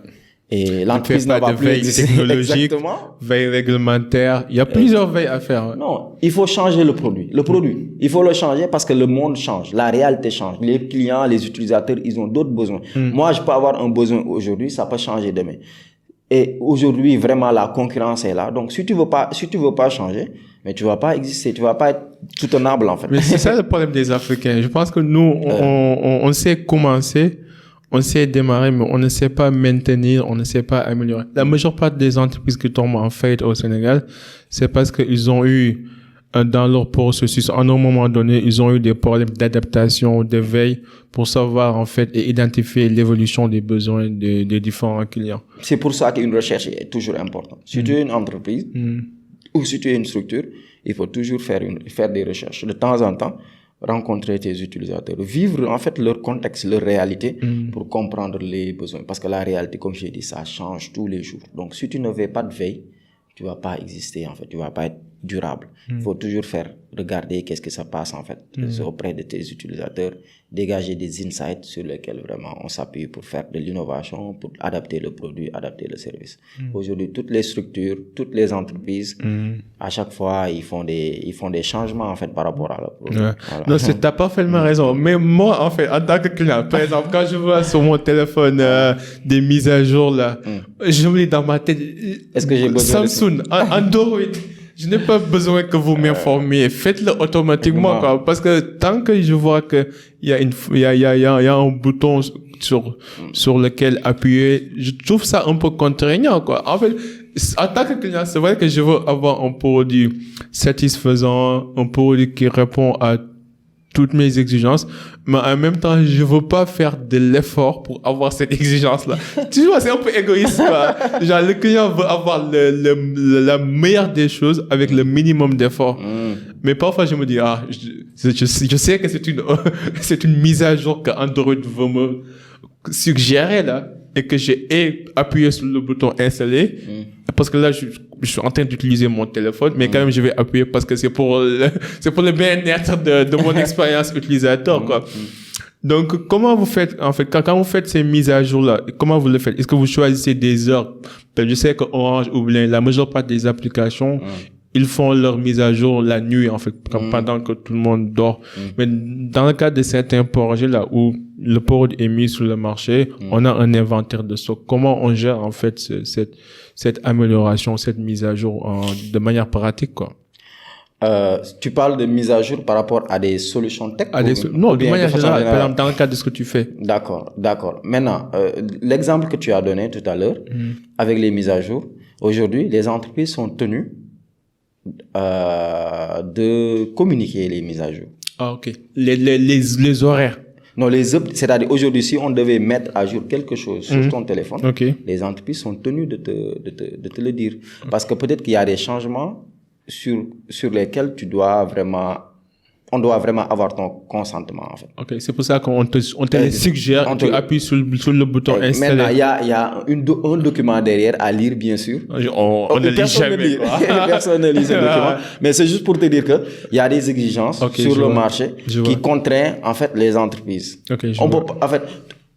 Et l'entreprise n'a pas de veille technologique, veille réglementaire. Il y a plusieurs veilles à faire. Non, il faut changer le produit. Le produit, il faut le changer parce que le monde change, la réalité change. Les clients, les utilisateurs, ils ont d'autres besoins. Moi, je peux avoir un besoin aujourd'hui, ça peut changer demain. Et aujourd'hui, vraiment, la concurrence est là. Donc, si tu veux pas changer, mais tu vas pas exister, tu vas pas être soutenable, en fait. Mais c'est ça le problème des Africains. Je pense que nous, on sait commencer, on sait démarrer, mais on ne sait pas maintenir, on ne sait pas améliorer. La majeure part des entreprises qui tombent en faillite au Sénégal, c'est parce qu'ils ont eu, dans leur processus, à un moment donné, ils ont eu des problèmes d'adaptation, de veille, pour savoir, en fait, et identifier l'évolution des besoins des différents clients. C'est pour ça qu'une recherche est toujours importante. Si tu es une entreprise, ou si tu es une structure, il faut toujours faire des recherches. De temps en temps, rencontrer tes utilisateurs, vivre, en fait, leur contexte, leur réalité, pour comprendre les besoins. Parce que la réalité, comme j'ai dit, ça change tous les jours. Donc, si tu ne fais pas de veille, tu vas pas exister, en fait. Tu vas pas être durable. Il faut toujours regarder qu'est-ce que ça passe, en fait, auprès de tes utilisateurs, dégager des insights sur lesquels vraiment on s'appuie pour faire de l'innovation, pour adapter le produit, adapter le service. Aujourd'hui, toutes les structures, toutes les entreprises, à chaque fois, ils font des changements, en fait, par rapport à leur produit. Ouais. Voilà. Non, t'as parfaitement raison. Mais moi, en fait, en tant que client, par exemple, quand je vois sur mon téléphone, des mises à jour, là, je me dis dans ma tête, est-ce que j'ai besoin Samsung, Android, je n'ai pas besoin que vous m'informiez. Faites-le automatiquement, quoi. Parce que tant que je vois que il y a un bouton sur lequel appuyer, je trouve ça un peu contraignant, quoi. En fait, en tant que client, c'est vrai que je veux avoir un produit satisfaisant, un produit qui répond à toutes mes exigences, mais en même temps, je veux pas faire de l'effort pour avoir cette exigence-là. Tu vois, c'est un peu égoïste, quoi. Genre, le client veut avoir la meilleure des choses avec le minimum d'effort. Mais parfois, je me dis, je sais que c'est une mise à jour que Android veut me suggérer, là, et que j'ai appuyé sur le bouton installer, parce que là, je suis en train d'utiliser mon téléphone, mais quand même, je vais appuyer parce que c'est pour le bien-être de mon expérience utilisateur, quoi. Donc, comment vous faites, en fait, quand vous faites ces mises à jour-là, comment vous le faites? Est-ce que vous choisissez des heures? Je sais que Orange ou bien la majeure part des applications, ils font leur mise à jour la nuit, en fait, pendant que tout le monde dort. Mais dans le cas de certains projets là où le produit est mis sur le marché, on a un inventaire de stock. Comment on gère, en fait, cette amélioration, cette mise à jour de manière pratique, quoi? Tu parles de mise à jour par rapport à des solutions tech? Non, de manière générale, par exemple, dans le cadre de ce que tu fais. D'accord. Maintenant, l'exemple que tu as donné tout à l'heure, avec les mises à jour, aujourd'hui, les entreprises sont tenues de communiquer les mises à jour. Ah, ok. Les horaires. Non, c'est-à-dire aujourd'hui, si on devait mettre à jour quelque chose sur ton téléphone, les entreprises sont tenues de te le dire. Parce que peut-être qu'il y a des changements sur lesquels on doit vraiment avoir ton consentement, en fait. Ok, c'est pour ça qu'on te suggère, tu appuies sur le bouton installer. Maintenant, il y a un document derrière à lire, bien sûr. On ne lit jamais. Personne ne lit ce document. Mais c'est juste pour te dire que il y a des exigences sur le marché qui contraignent, en fait, les entreprises.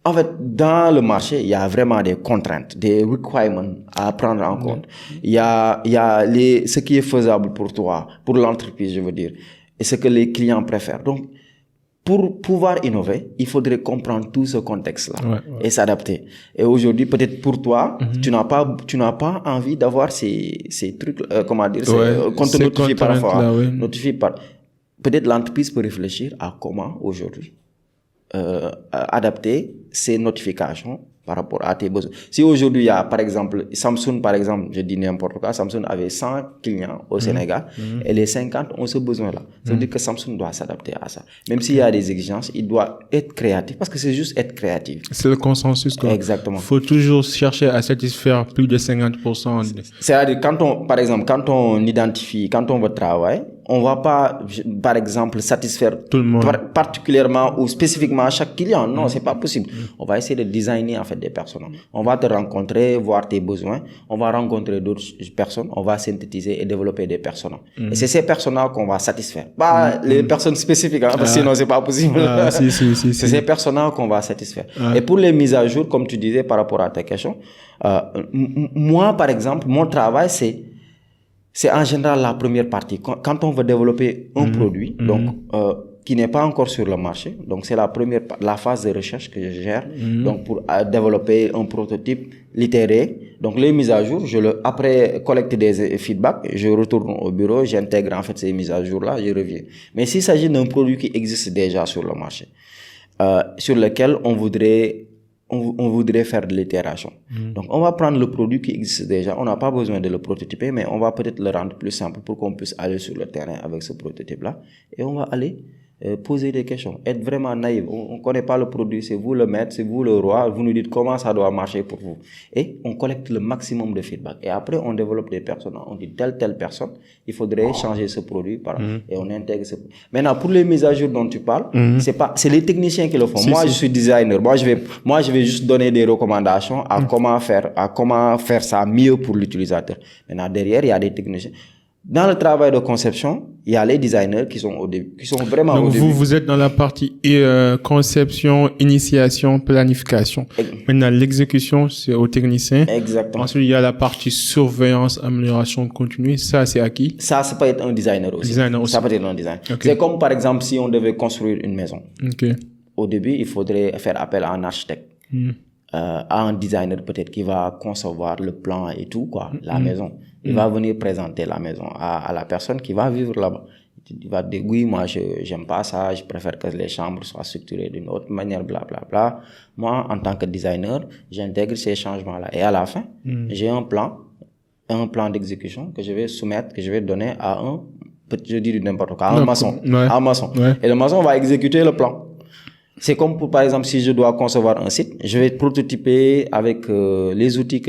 En fait, dans le marché, il y a vraiment des contraintes, des requirements à prendre en compte. Il y a ce qui est faisable pour toi, pour l'entreprise, je veux dire, et ce que les clients préfèrent. Donc, pour pouvoir innover, il faudrait comprendre tout ce contexte-là et s'adapter. Et aujourd'hui, peut-être pour toi, tu n'as pas envie d'avoir ces trucs, comment dire, qu'on te notifie parfois. Peut-être l'entreprise peut réfléchir à comment aujourd'hui adapter ces notifications par rapport à tes besoins. Si aujourd'hui, il y a, par exemple, Samsung, par exemple, je dis n'importe quoi, Samsung avait 100 clients au Sénégal et les 50 ont ce besoin-là. Ça veut dire que Samsung doit s'adapter à ça. Même s'il y a des exigences, il doit être créatif parce que c'est juste être créatif. C'est le consensus, quoi. Exactement. Il faut toujours chercher à satisfaire plus de 50%. C'est-à-dire, par exemple, quand on identifie, quand on veut travailler, on va pas, par exemple, satisfaire tout le monde, particulièrement ou spécifiquement chaque client. Non, c'est pas possible. On va essayer de designer, en fait, des personnes. On va te rencontrer, voir tes besoins. On va rencontrer d'autres personnes. On va synthétiser et développer des personnes. Et c'est ces personnes-là qu'on va satisfaire. Pas les personnes spécifiques, hein, parce que sinon c'est pas possible. C'est ces personnes-là qu'on va satisfaire. Et pour les mises à jour, comme tu disais par rapport à ta question, moi, par exemple, mon travail, c'est en général la première partie. Quand on veut développer un produit, donc qui n'est pas encore sur le marché, donc c'est la phase de recherche que je gère. Donc pour développer un prototype, l'itérer. Donc les mises à jour, après collecter des feedbacks, je retourne au bureau, j'intègre en fait ces mises à jour là, je reviens. Mais s'il s'agit d'un produit qui existe déjà sur le marché, sur lequel on voudrait faire de l'itération. Donc, on va prendre le produit qui existe déjà. On n'a pas besoin de le prototyper, mais on va peut-être le rendre plus simple pour qu'on puisse aller sur le terrain avec ce prototype-là. Et on va aller poser des questions. Être vraiment naïf. On ne connaît pas le produit. C'est vous le maître, c'est vous le roi. Vous nous dites comment ça doit marcher pour vous. Et on collecte le maximum de feedback. Et après, on développe des personnes. On dit telle personne, il faudrait changer ce produit. Et on intègre ce produit. Maintenant, pour les mises à jour dont tu parles, c'est les techniciens qui le font. Je suis designer. Moi, je vais juste donner des recommandations à comment faire ça mieux pour l'utilisateur. Maintenant, derrière, il y a des techniciens. Dans le travail de conception, il y a les designers qui sont vraiment au début. Donc vous êtes dans la partie conception, initiation, planification. Maintenant, l'exécution, c'est aux techniciens. Exactement. Ensuite, il y a la partie surveillance, amélioration continue. Ça, c'est à qui? Ça peut être un designer aussi. Ça peut être un designer. C'est comme, par exemple, si on devait construire une maison. Au début, il faudrait faire appel à un architecte. À un designer peut-être qui va concevoir le plan et tout, quoi, la maison. Il va venir présenter la maison à la personne qui va vivre là-bas. Il va dire, oui, moi, j'aime pas ça, je préfère que les chambres soient structurées d'une autre manière, blablabla. Moi, en tant que designer, j'intègre ces changements-là. Et à la fin, j'ai un plan d'exécution que je vais soumettre, que je vais donner à je dis n'importe quoi, à un maçon. À un maçon. Et le maçon va exécuter le plan. C'est comme pour, par exemple, si je dois concevoir un site, je vais prototyper avec les outils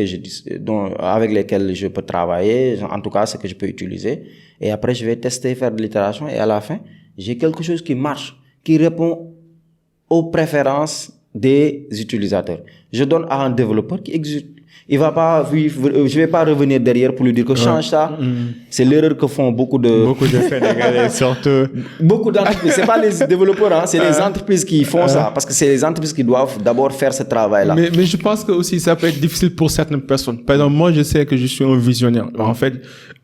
avec lesquels je peux travailler, en tout cas ce que je peux utiliser. Et après, je vais tester, faire de l'itération. Et à la fin, j'ai quelque chose qui marche, qui répond aux préférences des utilisateurs. Je donne à un développeur qui exécute. Je vais pas revenir derrière pour lui dire que change ça. C'est l'erreur que font beaucoup de Sénégalais, surtout. Beaucoup d'entreprises. C'est pas les développeurs, hein, c'est les entreprises qui font ça. Parce que c'est les entreprises qui doivent d'abord faire ce travail-là. Mais je pense que aussi, ça peut être difficile pour certaines personnes. Par exemple, moi, je sais que je suis un visionnaire. En fait,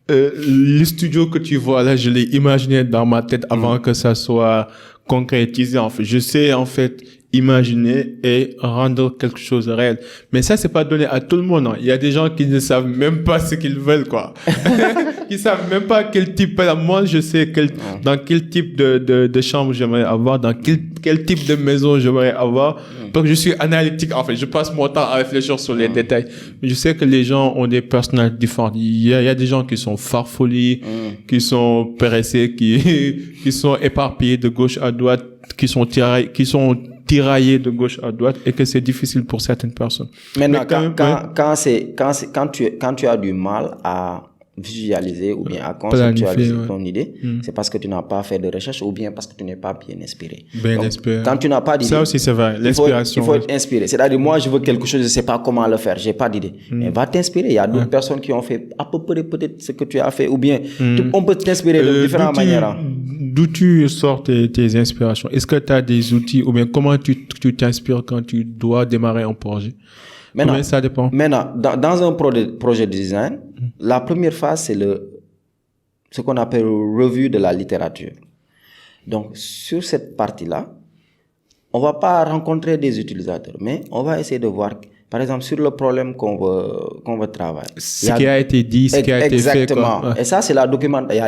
le studio que tu vois là, je l'ai imaginé dans ma tête avant que ça soit concrétisé. En fait, je sais, en fait, imaginer et rendre quelque chose de réel. Mais ça, c'est pas donné à tout le monde. Hein. Il y a des gens qui ne savent même pas ce qu'ils veulent, quoi. Qui savent même pas quel type. Moi, je sais dans quel type de chambre j'aimerais avoir, dans quel type de maison j'aimerais avoir. Donc, je suis analytique. En fait, je passe mon temps à réfléchir sur les détails. Mais je sais que les gens ont des personnalités différentes. Il y a des gens qui sont farfelus, qui sont paresseux, qui sont éparpillés de gauche à droite, qui sont tiraillés de gauche à droite et que c'est difficile pour certaines personnes. Maintenant, quand tu as du mal à visualiser ou bien à conceptualiser ton idée, c'est parce que tu n'as pas fait de recherche ou bien parce que tu n'es pas bien inspiré. Quand tu n'as pas d'idée, ça aussi c'est vrai, l'inspiration. Il faut être inspiré. C'est-à-dire, moi je veux quelque chose, je ne sais pas comment le faire, j'ai pas d'idée. Mais va t'inspirer. Il y a d'autres personnes qui ont fait à peu près peut-être ce que tu as fait ou bien on peut t'inspirer de différentes manières. D'où tu sors tes inspirations? Est-ce que tu as des outils ou bien comment tu t'inspires quand tu dois démarrer un projet? Maintenant, ça dépend. Maintenant, dans un projet de design, la première phase, c'est ce qu'on appelle revue de la littérature. Donc, sur cette partie-là, on va pas rencontrer des utilisateurs, mais on va essayer de voir, par exemple, sur le problème qu'on veut travailler. Ce qui a été dit, ce qui a été fait. Exactement. Quoi. Et ça, c'est la documentation.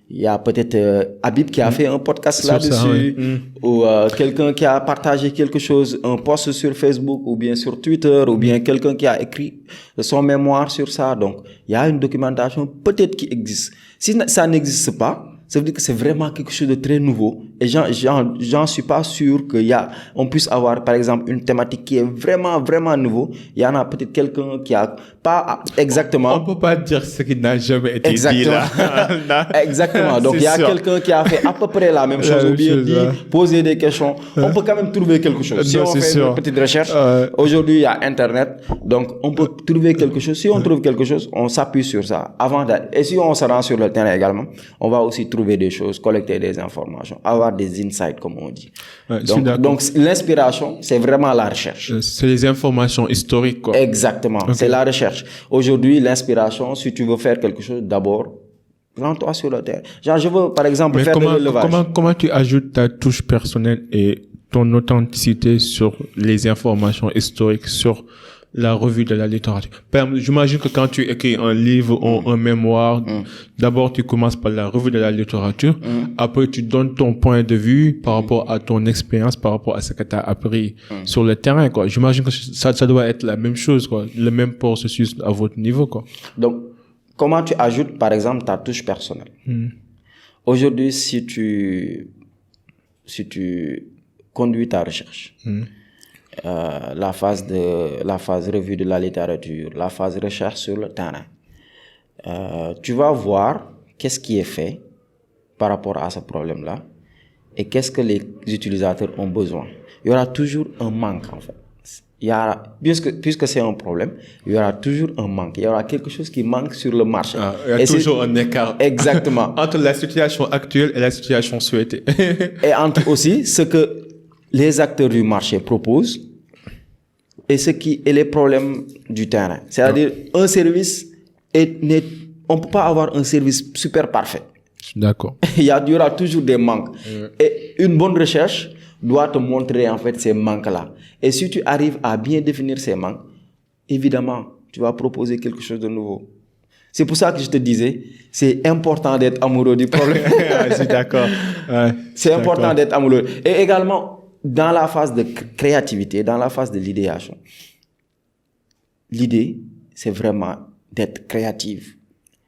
Il y a peut-être Habib qui a fait un podcast Sur là-dessus, ça, oui. ou quelqu'un qui a partagé quelque chose, un post sur Facebook, ou bien sur Twitter, ou bien quelqu'un qui a écrit son mémoire sur ça. Donc, il y a une documentation peut-être qui existe. Si ça n'existe pas, ça veut dire que c'est vraiment quelque chose de très nouveau. Et j'en suis pas sûr on puisse avoir, par exemple, une thématique qui est vraiment, vraiment nouveau. Il y en a peut-être quelqu'un qui a pas exactement. On peut pas dire ce qui n'a jamais été dit là. Exactement. Donc, il y a quelqu'un qui a fait à peu près la même chose, ou bien poser des questions. On peut quand même trouver quelque chose. Si on fait une petite recherche, aujourd'hui, il y a Internet. Donc, on peut trouver quelque chose. Si on trouve quelque chose, on s'appuie sur ça. Et si on se rend sur le terrain également, on va aussi trouver des choses, collecter des informations, avoir des insights, comme on dit. Ouais, donc l'inspiration, c'est vraiment la recherche. C'est les informations historiques, quoi. Exactement. Okay. C'est la recherche. Aujourd'hui, l'inspiration, si tu veux faire quelque chose, d'abord, rends-toi sur le terrain. Genre, je veux, par exemple, faire de l'élevage. Comment tu ajoutes ta touche personnelle et ton authenticité sur les informations historiques, sur la revue de la littérature? J'imagine que quand tu écris un livre ou un mémoire, d'abord tu commences par la revue de la littérature, après tu donnes ton point de vue par rapport à ton expérience, par rapport à ce que tu as appris sur le terrain, quoi. J'imagine que ça doit être la même chose, quoi, le même processus à votre niveau, quoi. Donc, comment tu ajoutes, par exemple, ta touche personnelle? Aujourd'hui, si tu conduis ta recherche, la phase revue de la littérature, la phase recherche sur le terrain, tu vas voir qu'est-ce qui est fait par rapport à ce problème-là et qu'est-ce que les utilisateurs ont besoin. Il y aura toujours un manque, en fait. Puisque c'est un problème, il y aura toujours un manque. Il y aura quelque chose qui manque sur le marché. Il y a toujours un écart. Exactement. Entre la situation actuelle et la situation souhaitée. Et entre aussi ce que les acteurs du marché proposent et les problèmes du terrain. C'est-à-dire, un service on peut pas avoir un service super parfait. D'accord. Il y aura toujours des manques. Et une bonne recherche doit te montrer, en fait, ces manques-là. Et si tu arrives à bien définir ces manques, évidemment, tu vas proposer quelque chose de nouveau. C'est pour ça que je te disais, c'est important d'être amoureux du problème. Je suis d'accord. Ouais, c'est important d'être amoureux. Et également, dans la phase de créativité, dans la phase de l'idéation, l'idée, c'est vraiment d'être créative.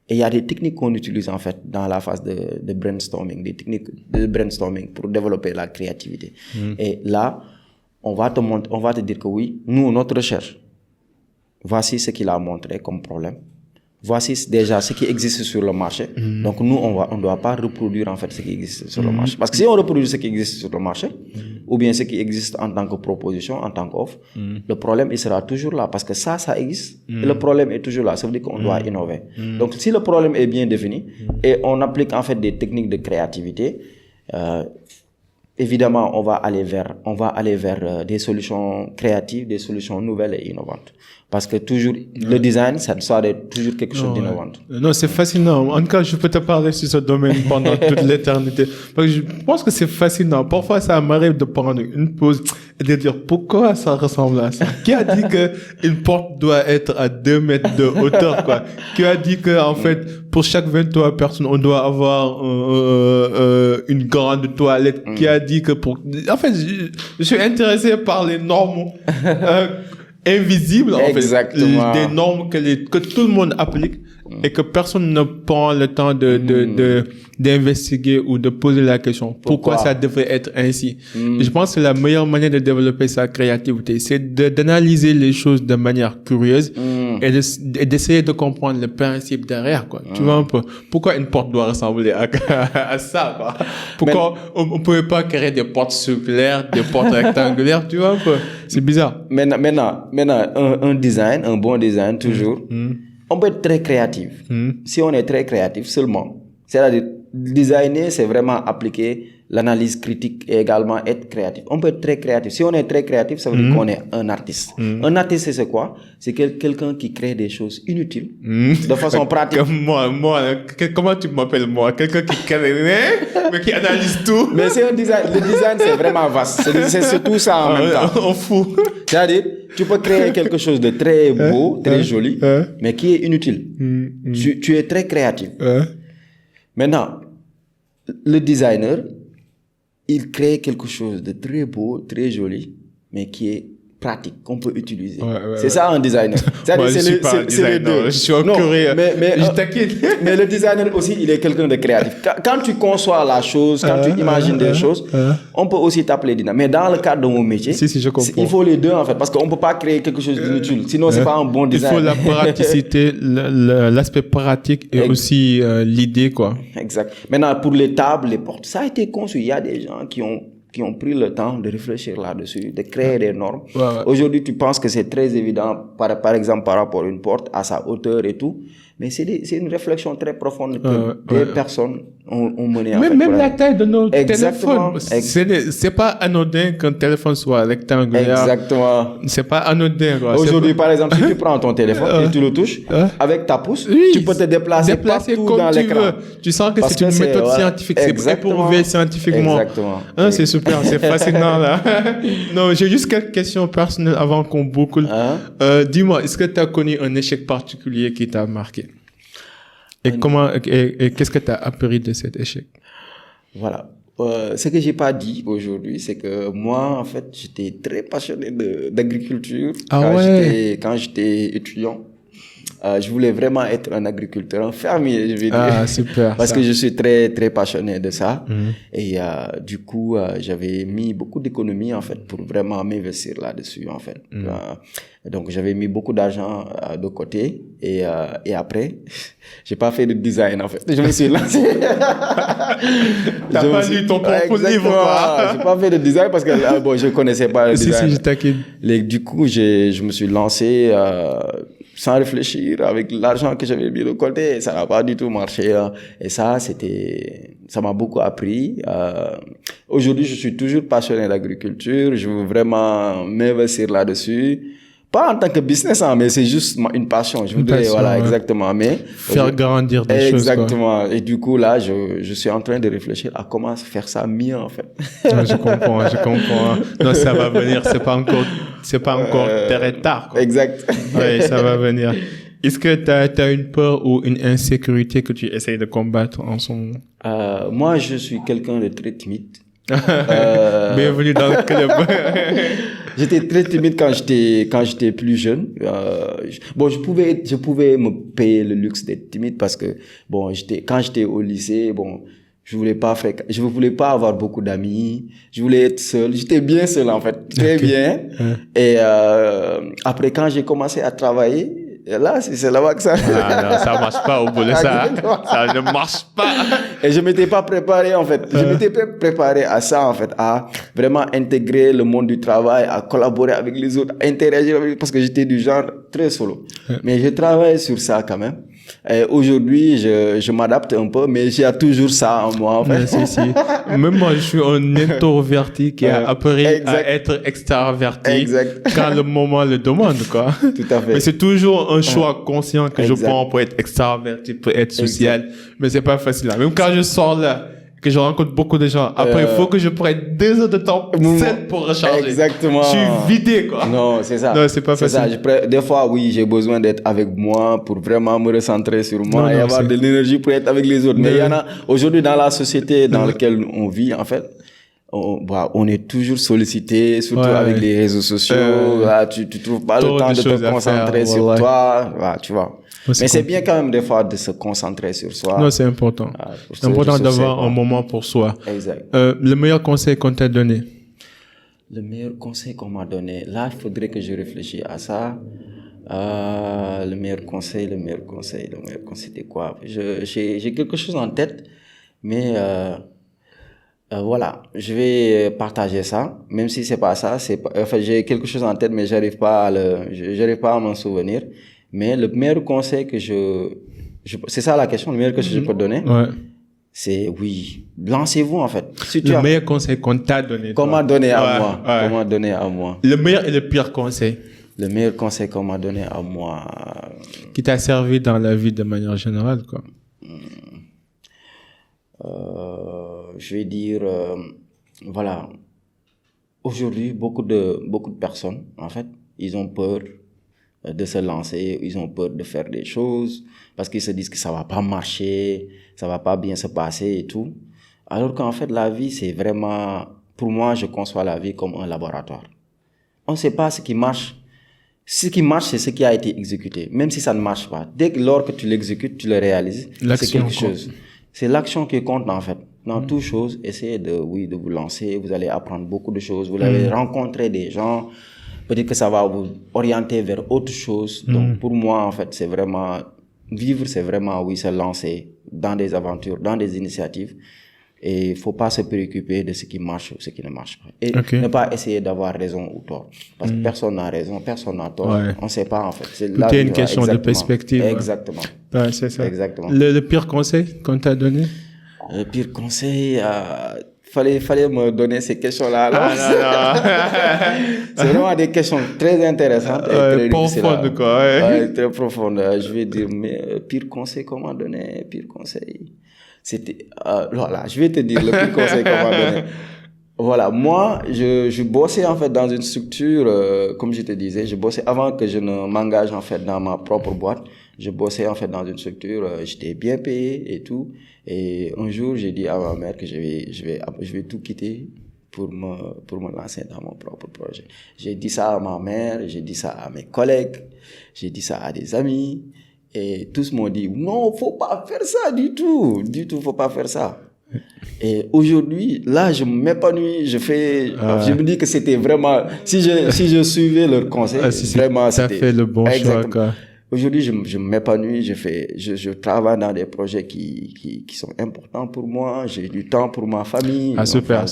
Et il y a des techniques qu'on utilise, en fait, dans la phase de brainstorming, des techniques de brainstorming pour développer la créativité. Et là, on va te dire que oui, nous, notre recherche, voici ce qu'il a montré comme problème. Voici déjà ce qui existe sur le marché. Donc nous, on ne doit pas reproduire, en fait, ce qui existe sur le marché. Parce que si on reproduit ce qui existe sur le marché, ou bien ce qui existe en tant que proposition, en tant qu'offre, le problème, il sera toujours là. Parce que ça existe. Et le problème est toujours là. Ça veut dire qu'on doit innover. Donc si le problème est bien défini, et on applique, en fait, des techniques de créativité, évidemment, on va aller vers des solutions créatives, des solutions nouvelles et innovantes. Parce que toujours, le design, ça doit être toujours quelque chose d'innovant. Non, c'est fascinant. En tout cas, je peux te parler sur ce domaine pendant toute l'éternité. Parce que je pense que c'est fascinant. Parfois, ça m'arrive de prendre une pause et de dire pourquoi ça ressemble à ça. Qui a dit qu'une porte doit être à 2 mètres de hauteur, quoi? Qui a dit que, en fait, pour chaque 23 personnes, on doit avoir une grande toilette? Qui a dit que en fait, je suis intéressé par les normes invisibles, en Exactement. fait, des normes que tout le monde applique et que personne ne prend le temps d'investiguer ou de poser la question pourquoi ça devrait être ainsi. Et je pense que la meilleure manière de développer sa créativité, c'est d'analyser les choses de manière curieuse et d'essayer de comprendre le principe derrière, quoi. Tu vois un peu pourquoi une porte doit ressembler à ça, quoi. Pourquoi on pouvait pas créer des portes circulaires, des portes rectangulaires, tu vois un peu. C'est bizarre. Maintenant, un bon design, toujours, on peut être très créatif. Si on est très créatif seulement, c'est-à-dire, designer, c'est vraiment appliquer l'analyse critique et également être créatif. On peut être très créatif. Si on est très créatif, ça veut dire qu'on est un artiste. Un artiste, c'est quoi? C'est quelqu'un qui crée des choses inutiles de façon pratique. Comme moi, comment tu m'appelles moi? Quelqu'un qui crée, mais qui analyse tout. Mais c'est un design. Le design, c'est vraiment vaste. C'est tout ça en même temps. On fout. C'est-à-dire, tu peux créer quelque chose de très beau, très joli, mais qui est inutile. Tu es très créatif. Maintenant, le designer, il crée quelque chose de très beau, très joli, mais qui est pratique, qu'on peut utiliser. C'est ça un designer. Moi, je suis pas un designer, je suis un curieux. Je t'inquiète. Mais le designer aussi, il est quelqu'un de créatif. Quand tu conçois la chose, quand tu imagines des choses, on peut aussi t'appeler designer. Mais dans le cadre de mon métier, je comprends. Il faut les deux en fait, parce qu'on ne peut pas créer quelque chose d'inutile. Sinon, c'est pas un bon design. Il faut la praticité, l'aspect pratique et aussi l'idée, quoi. Exact. Maintenant, pour les tables, les portes, ça a été conçu. Il y a des gens qui ont pris le temps de réfléchir là-dessus, de créer des normes. Aujourd'hui, tu penses que c'est très évident, par exemple, par rapport à une porte, à sa hauteur et tout. Mais c'est une réflexion très profonde que des personnes ont menée. Même la taille de nos téléphones. C'est pas anodin qu'un téléphone soit rectangulaire. Exactement. C'est pas anodin, quoi. Aujourd'hui, par exemple, si tu prends ton téléphone et tu le touches, avec ta pouce, tu peux te déplacer partout dans l'écran. Tu sens que c'est une méthode scientifique. C'est éprouvé scientifiquement. Exactement. C'est super, c'est fascinant, là. Non, j'ai juste quelques questions personnelles avant qu'on boucle. Dis-moi, est-ce que tu as connu un échec particulier qui t'a marqué? Et qu'est-ce que tu as appris de cet échec? Voilà. Ce que j'ai pas dit aujourd'hui, c'est que moi, en fait, j'étais très passionné d'agriculture quand j'étais étudiant. Je voulais vraiment être un agriculteur, un fermier, je vais dire. Super. Parce que je suis très, très passionné de ça. Et du coup, j'avais mis beaucoup d'économies, en fait, pour vraiment m'investir là-dessus, en fait. Donc, j'avais mis beaucoup d'argent de côté. Et après, j'ai pas fait de design, en fait. Je me suis lancé. T'as pas lu ton propre livre, quoi. J'ai pas fait de design parce que, je connaissais pas le design. Si, je t'inquiète. Du coup, je me suis lancé, sans réfléchir, avec l'argent que j'avais mis de côté, ça n'a pas du tout marché. Et ça m'a beaucoup appris. Aujourd'hui, je suis toujours passionné d'agriculture. Je veux vraiment m'investir là-dessus. Pas en tant que business, mais c'est juste une passion. Je voudrais, exactement. Mais faire grandir des choses. Exactement. Et du coup, là, je suis en train de réfléchir à comment faire ça mieux, en fait. Je comprends. Non, ça va venir. C'est pas encore très tard, quoi. Exact. Oui, ça va venir. Est-ce que t'as une peur ou une insécurité que tu essayes de combattre en ce moment? Moi, je suis quelqu'un de très timide. Bienvenue dans le club. J'étais très timide quand j'étais plus jeune. Je pouvais me payer le luxe d'être timide parce que quand j'étais au lycée, je voulais pas avoir beaucoup d'amis. Je voulais être seul. J'étais bien seul, en fait. Très bien. Et après, quand j'ai commencé à travailler, là, c'est là-bas que ça... non, ça marche pas au bout de ça. Ça ne marche pas. Et je m'étais pas préparé, en fait. Je m'étais pas préparé à ça, en fait, à vraiment intégrer le monde du travail, à collaborer avec les autres, à interagir avec, parce que j'étais du genre très solo. Mais je travaille sur ça quand même. Et aujourd'hui, je m'adapte un peu, mais j'ai toujours ça en moi, en fait. Si. Même moi, je suis un introverti qui a appris à être extraverti quand le moment le demande, quoi. Tout à fait. Mais c'est toujours un choix conscient que je prends pour être extraverti, pour être social. Mais c'est pas facile. Même quand je sors là, que je rencontre beaucoup de gens. Après, il faut que je prenne 2 heures de temps seul pour recharger. Exactement. Je suis vidé, quoi. Non, c'est ça. Non, c'est pas facile. Des fois, oui, j'ai besoin d'être avec moi pour vraiment me recentrer sur moi et avoir de l'énergie pour être avec les autres. Mais il y en a, aujourd'hui, dans la société dans laquelle on vit, en fait, on est toujours sollicité, surtout avec les réseaux sociaux. Tu trouves pas le temps de te concentrer sur toi. Tu vois. Mais c'est bien quand même des fois de se concentrer sur soi. Non, c'est important. C'est important d'avoir un moment pour soi. Exact. Le meilleur conseil qu'on t'a donné? Le meilleur conseil qu'on m'a donné. Là, il faudrait que je réfléchisse à ça. Le meilleur conseil, c'était quoi? J'ai quelque chose en tête, mais voilà, je vais partager ça, même si c'est pas ça. J'ai quelque chose en tête, mais j'arrive pas à m'en souvenir. Mais le meilleur conseil que c'est ça la question, le meilleur conseil que je peux donner. c'est oui, lancez-vous en fait. Si Le meilleur conseil qu'on t'a donné. Qu'on m'a donné à Ouais, moi. ouais. Qu'on m'a donné à moi. Le meilleur et le pire conseil Le meilleur conseil qu'on m'a donné à moi. qui t'a servi dans la vie de manière générale, quoi. Je vais dire, voilà. Aujourd'hui, beaucoup de personnes, en fait, ils ont peur de se lancer, ils ont peur de faire des choses parce qu'ils se disent que ça va pas marcher, ça va pas bien se passer et tout. Alors qu'en fait, la vie, c'est vraiment, pour moi, je conçois la vie comme un laboratoire. On ne sait pas ce qui marche. Ce qui marche, c'est ce qui a été exécuté. Même si ça ne marche pas. Dès que lors que tu l'exécutes, tu le réalises, c'est quelque chose. C'est l'action qui compte, en fait. Dans toute chose, essayez de vous lancer. Vous allez apprendre beaucoup de choses. Vous allez rencontrer des gens. Peut-être que ça va vous orienter vers autre chose. Donc, pour moi, en fait, c'est vraiment, vivre, c'est vraiment, se lancer dans des aventures, dans des initiatives. Et il faut pas se préoccuper de ce qui marche ou ce qui ne marche pas. Et ne pas essayer d'avoir raison ou tort. Parce que personne n'a raison, personne n'a tort. Ouais. On ne sait pas, en fait. C'est Tout est une question de perspective. Exactement. Ouais, c'est ça. Exactement. Le pire conseil qu'on t'a donné? Le pire conseil, fallait me donner ces questions-là. Alors. C'est vraiment des questions très intéressantes et très profondes, quoi. Ouais, très profondes. Je vais dire, mais pire conseil qu'on m'a donné, pire conseil. C'était, voilà, je vais te dire le pire conseil qu'on m'a donné. Voilà, moi, je bossais en fait dans une structure, comme je te disais, je bossais avant que je ne m'engage en fait dans ma propre boîte. Je bossais en fait dans une structure, j'étais bien payé et tout. Et un jour, j'ai dit à ma mère que je vais tout quitter pour me lancer dans mon propre projet. J'ai dit ça à ma mère, j'ai dit ça à mes collègues, j'ai dit ça à des amis. Et tous m'ont dit, non, faut pas faire ça du tout, faut pas faire ça. Et aujourd'hui, là, je m'épanouis, je me dis que c'était vraiment, si je suivais leurs conseils, vraiment, ça fait le bon choix, quoi. Aujourd'hui, je m'épanouis, je travaille dans des projets qui sont importants pour moi, j'ai du temps pour ma famille. Ah, super.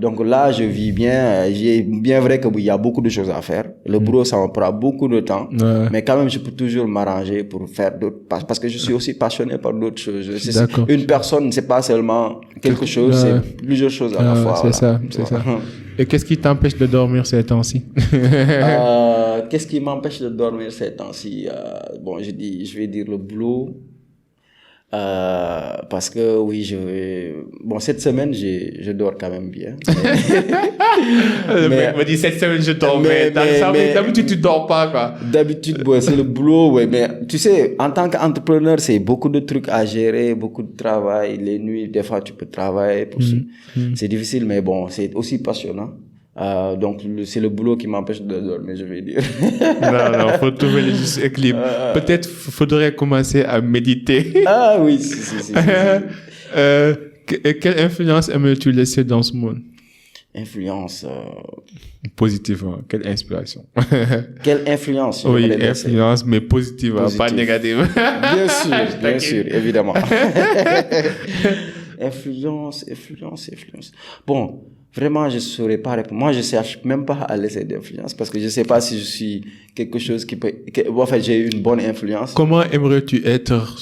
Donc là, je vis bien, j'ai bien vrai qu'il y a beaucoup de choses à faire. Le boulot, ça me prend beaucoup de temps, mais quand même, je peux toujours m'arranger pour faire d'autres, parce que je suis aussi passionné par d'autres choses. Une personne, c'est pas seulement quelque chose, c'est plusieurs choses à la fois. C'est ça. Et qu'est-ce qui t'empêche de dormir ces temps-ci? Qu'est-ce qui m'empêche de dormir ces temps-ci? Bon, je vais dire le boulot. Parce que oui, cette semaine, je dors quand même bien. Le mec me dit, cette semaine, je dors, mais d'habitude, tu dors pas, quoi. D'habitude, c'est le boulot, mais tu sais, en tant qu'entrepreneur, c'est beaucoup de trucs à gérer, beaucoup de travail, les nuits, des fois, tu peux travailler, c'est difficile, mais bon, c'est aussi passionnant. Donc, c'est le boulot qui m'empêche de dormir, je vais dire. Non, faut trouver le juste équilibre. Peut-être faudrait commencer à méditer. Ah oui, si. Quelle influence aimerais-tu laisser dans ce monde? Influence. Positivement, quelle inspiration. Quelle influence? Oui, influence, mais positive, pas négative. Bien sûr, évidemment. Influence. Bon, vraiment, je ne saurais pas répondre. Moi, je ne cherche même pas à laisser d'influence parce que je ne sais pas si je suis quelque chose j'ai une bonne influence. Comment aimerais-tu être,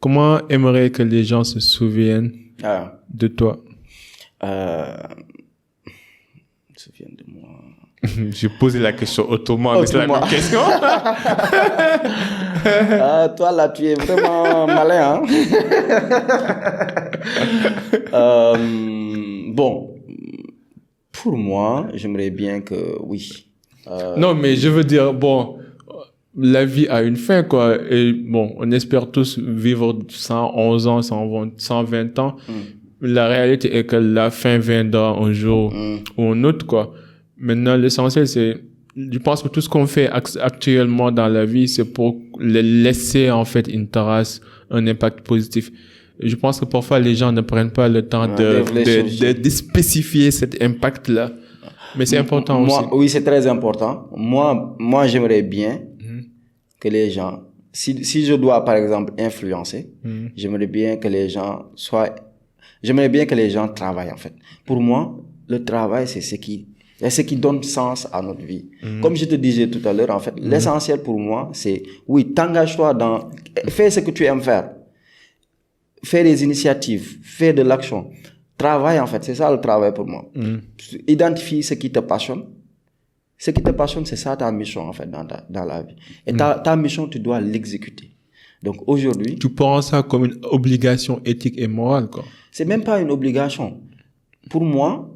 comment aimerais que les gens se souviennent de toi? Se souviennent de moi. J'ai posé la question autrement, mais c'est la même question. Toi, là, tu es vraiment malin, hein? Bon, pour moi, j'aimerais bien que, oui. Non, mais je veux dire, bon, la vie a une fin, quoi. Et bon, on espère tous vivre 111 ans, 120 ans. La réalité est que la fin viendra un jour ou un autre, quoi. Maintenant, l'essentiel, je pense que tout ce qu'on fait actuellement dans la vie, c'est pour laisser, en fait, une trace, un impact positif. Je pense que parfois, les gens ne prennent pas le temps de spécifier cet impact-là. Mais c'est important aussi. Oui, c'est très important. Moi, j'aimerais bien que les gens, si je dois, par exemple, influencer, j'aimerais bien que les gens travaillent, en fait. Pour moi, le travail, c'est ce qui donne sens à notre vie. Comme je te disais tout à l'heure, en fait, l'essentiel pour moi, c'est, oui, t'engage-toi fais ce que tu aimes faire. fais des initiatives, fais de l'action. Travaille, en fait. C'est ça le travail pour moi. Identifie ce qui te passionne. Ce qui te passionne, c'est ça ta mission, en fait, dans la vie. Et ta mission, tu dois l'exécuter. Donc, aujourd'hui... Tu prends ça comme une obligation éthique et morale, quoi. C'est même pas une obligation. Pour moi,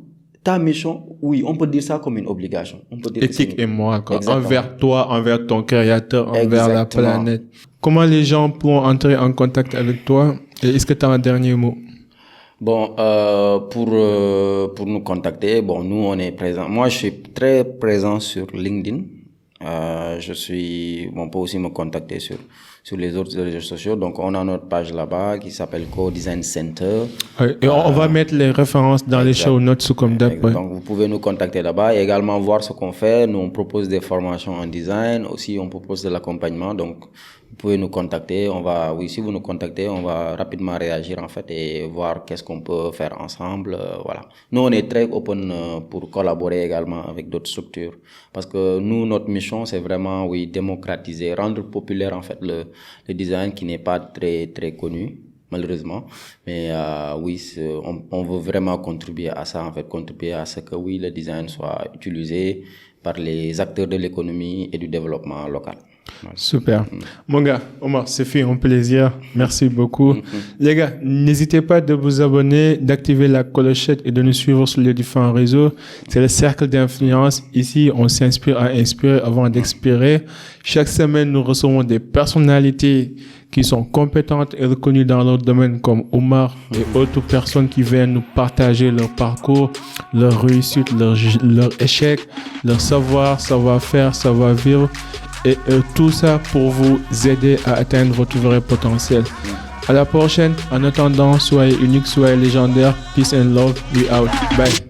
ta mission, oui, on peut dire ça comme une obligation. On peut dire éthique et morale, quoi. Exactement. Envers toi, envers ton créateur, envers Exactement. la planète. Comment les gens pourront entrer en contact avec toi? Et est-ce que tu as un dernier mot? Bon, pour nous contacter, bon, nous, on est présent. Moi, je suis très présent sur LinkedIn. On peut aussi me contacter sur les autres réseaux sociaux. Donc, on a notre page là-bas qui s'appelle Co-Design Center. Et on va mettre les références dans les show notes sous comme d'hab. Donc, vous pouvez nous contacter là-bas et également voir ce qu'on fait. Nous, on propose des formations en design. Aussi, on propose de l'accompagnement. Donc, vous pouvez nous contacter. Si vous nous contactez, on va rapidement réagir, en fait, et voir qu'est-ce qu'on peut faire ensemble. Voilà. Nous, on est très open pour collaborer également avec d'autres structures. Parce que nous, notre mission, c'est vraiment, démocratiser, rendre populaire, en fait, le design qui n'est pas très, très connu, malheureusement. Mais, on veut vraiment contribuer à ça, en fait, contribuer à ce que, le design soit utilisé par les acteurs de l'économie et du développement local. Super. Mon gars, Omar, c'est fait un plaisir. Merci beaucoup. Les gars, n'hésitez pas de vous abonner, d'activer la clochette et de nous suivre sur les différents réseaux. C'est le cercle d'influence. Ici, on s'inspire à inspirer avant d'expirer. Chaque semaine, nous recevons des personnalités qui sont compétentes et reconnues dans leur domaine comme Omar et autres personnes qui viennent nous partager leur parcours, leur réussite, leur échec, leur savoir-faire, savoir-vivre. Et tout ça pour vous aider à atteindre votre vrai potentiel. À la prochaine. En attendant, soyez unique, soyez légendaire. Peace and love. We out. Bye.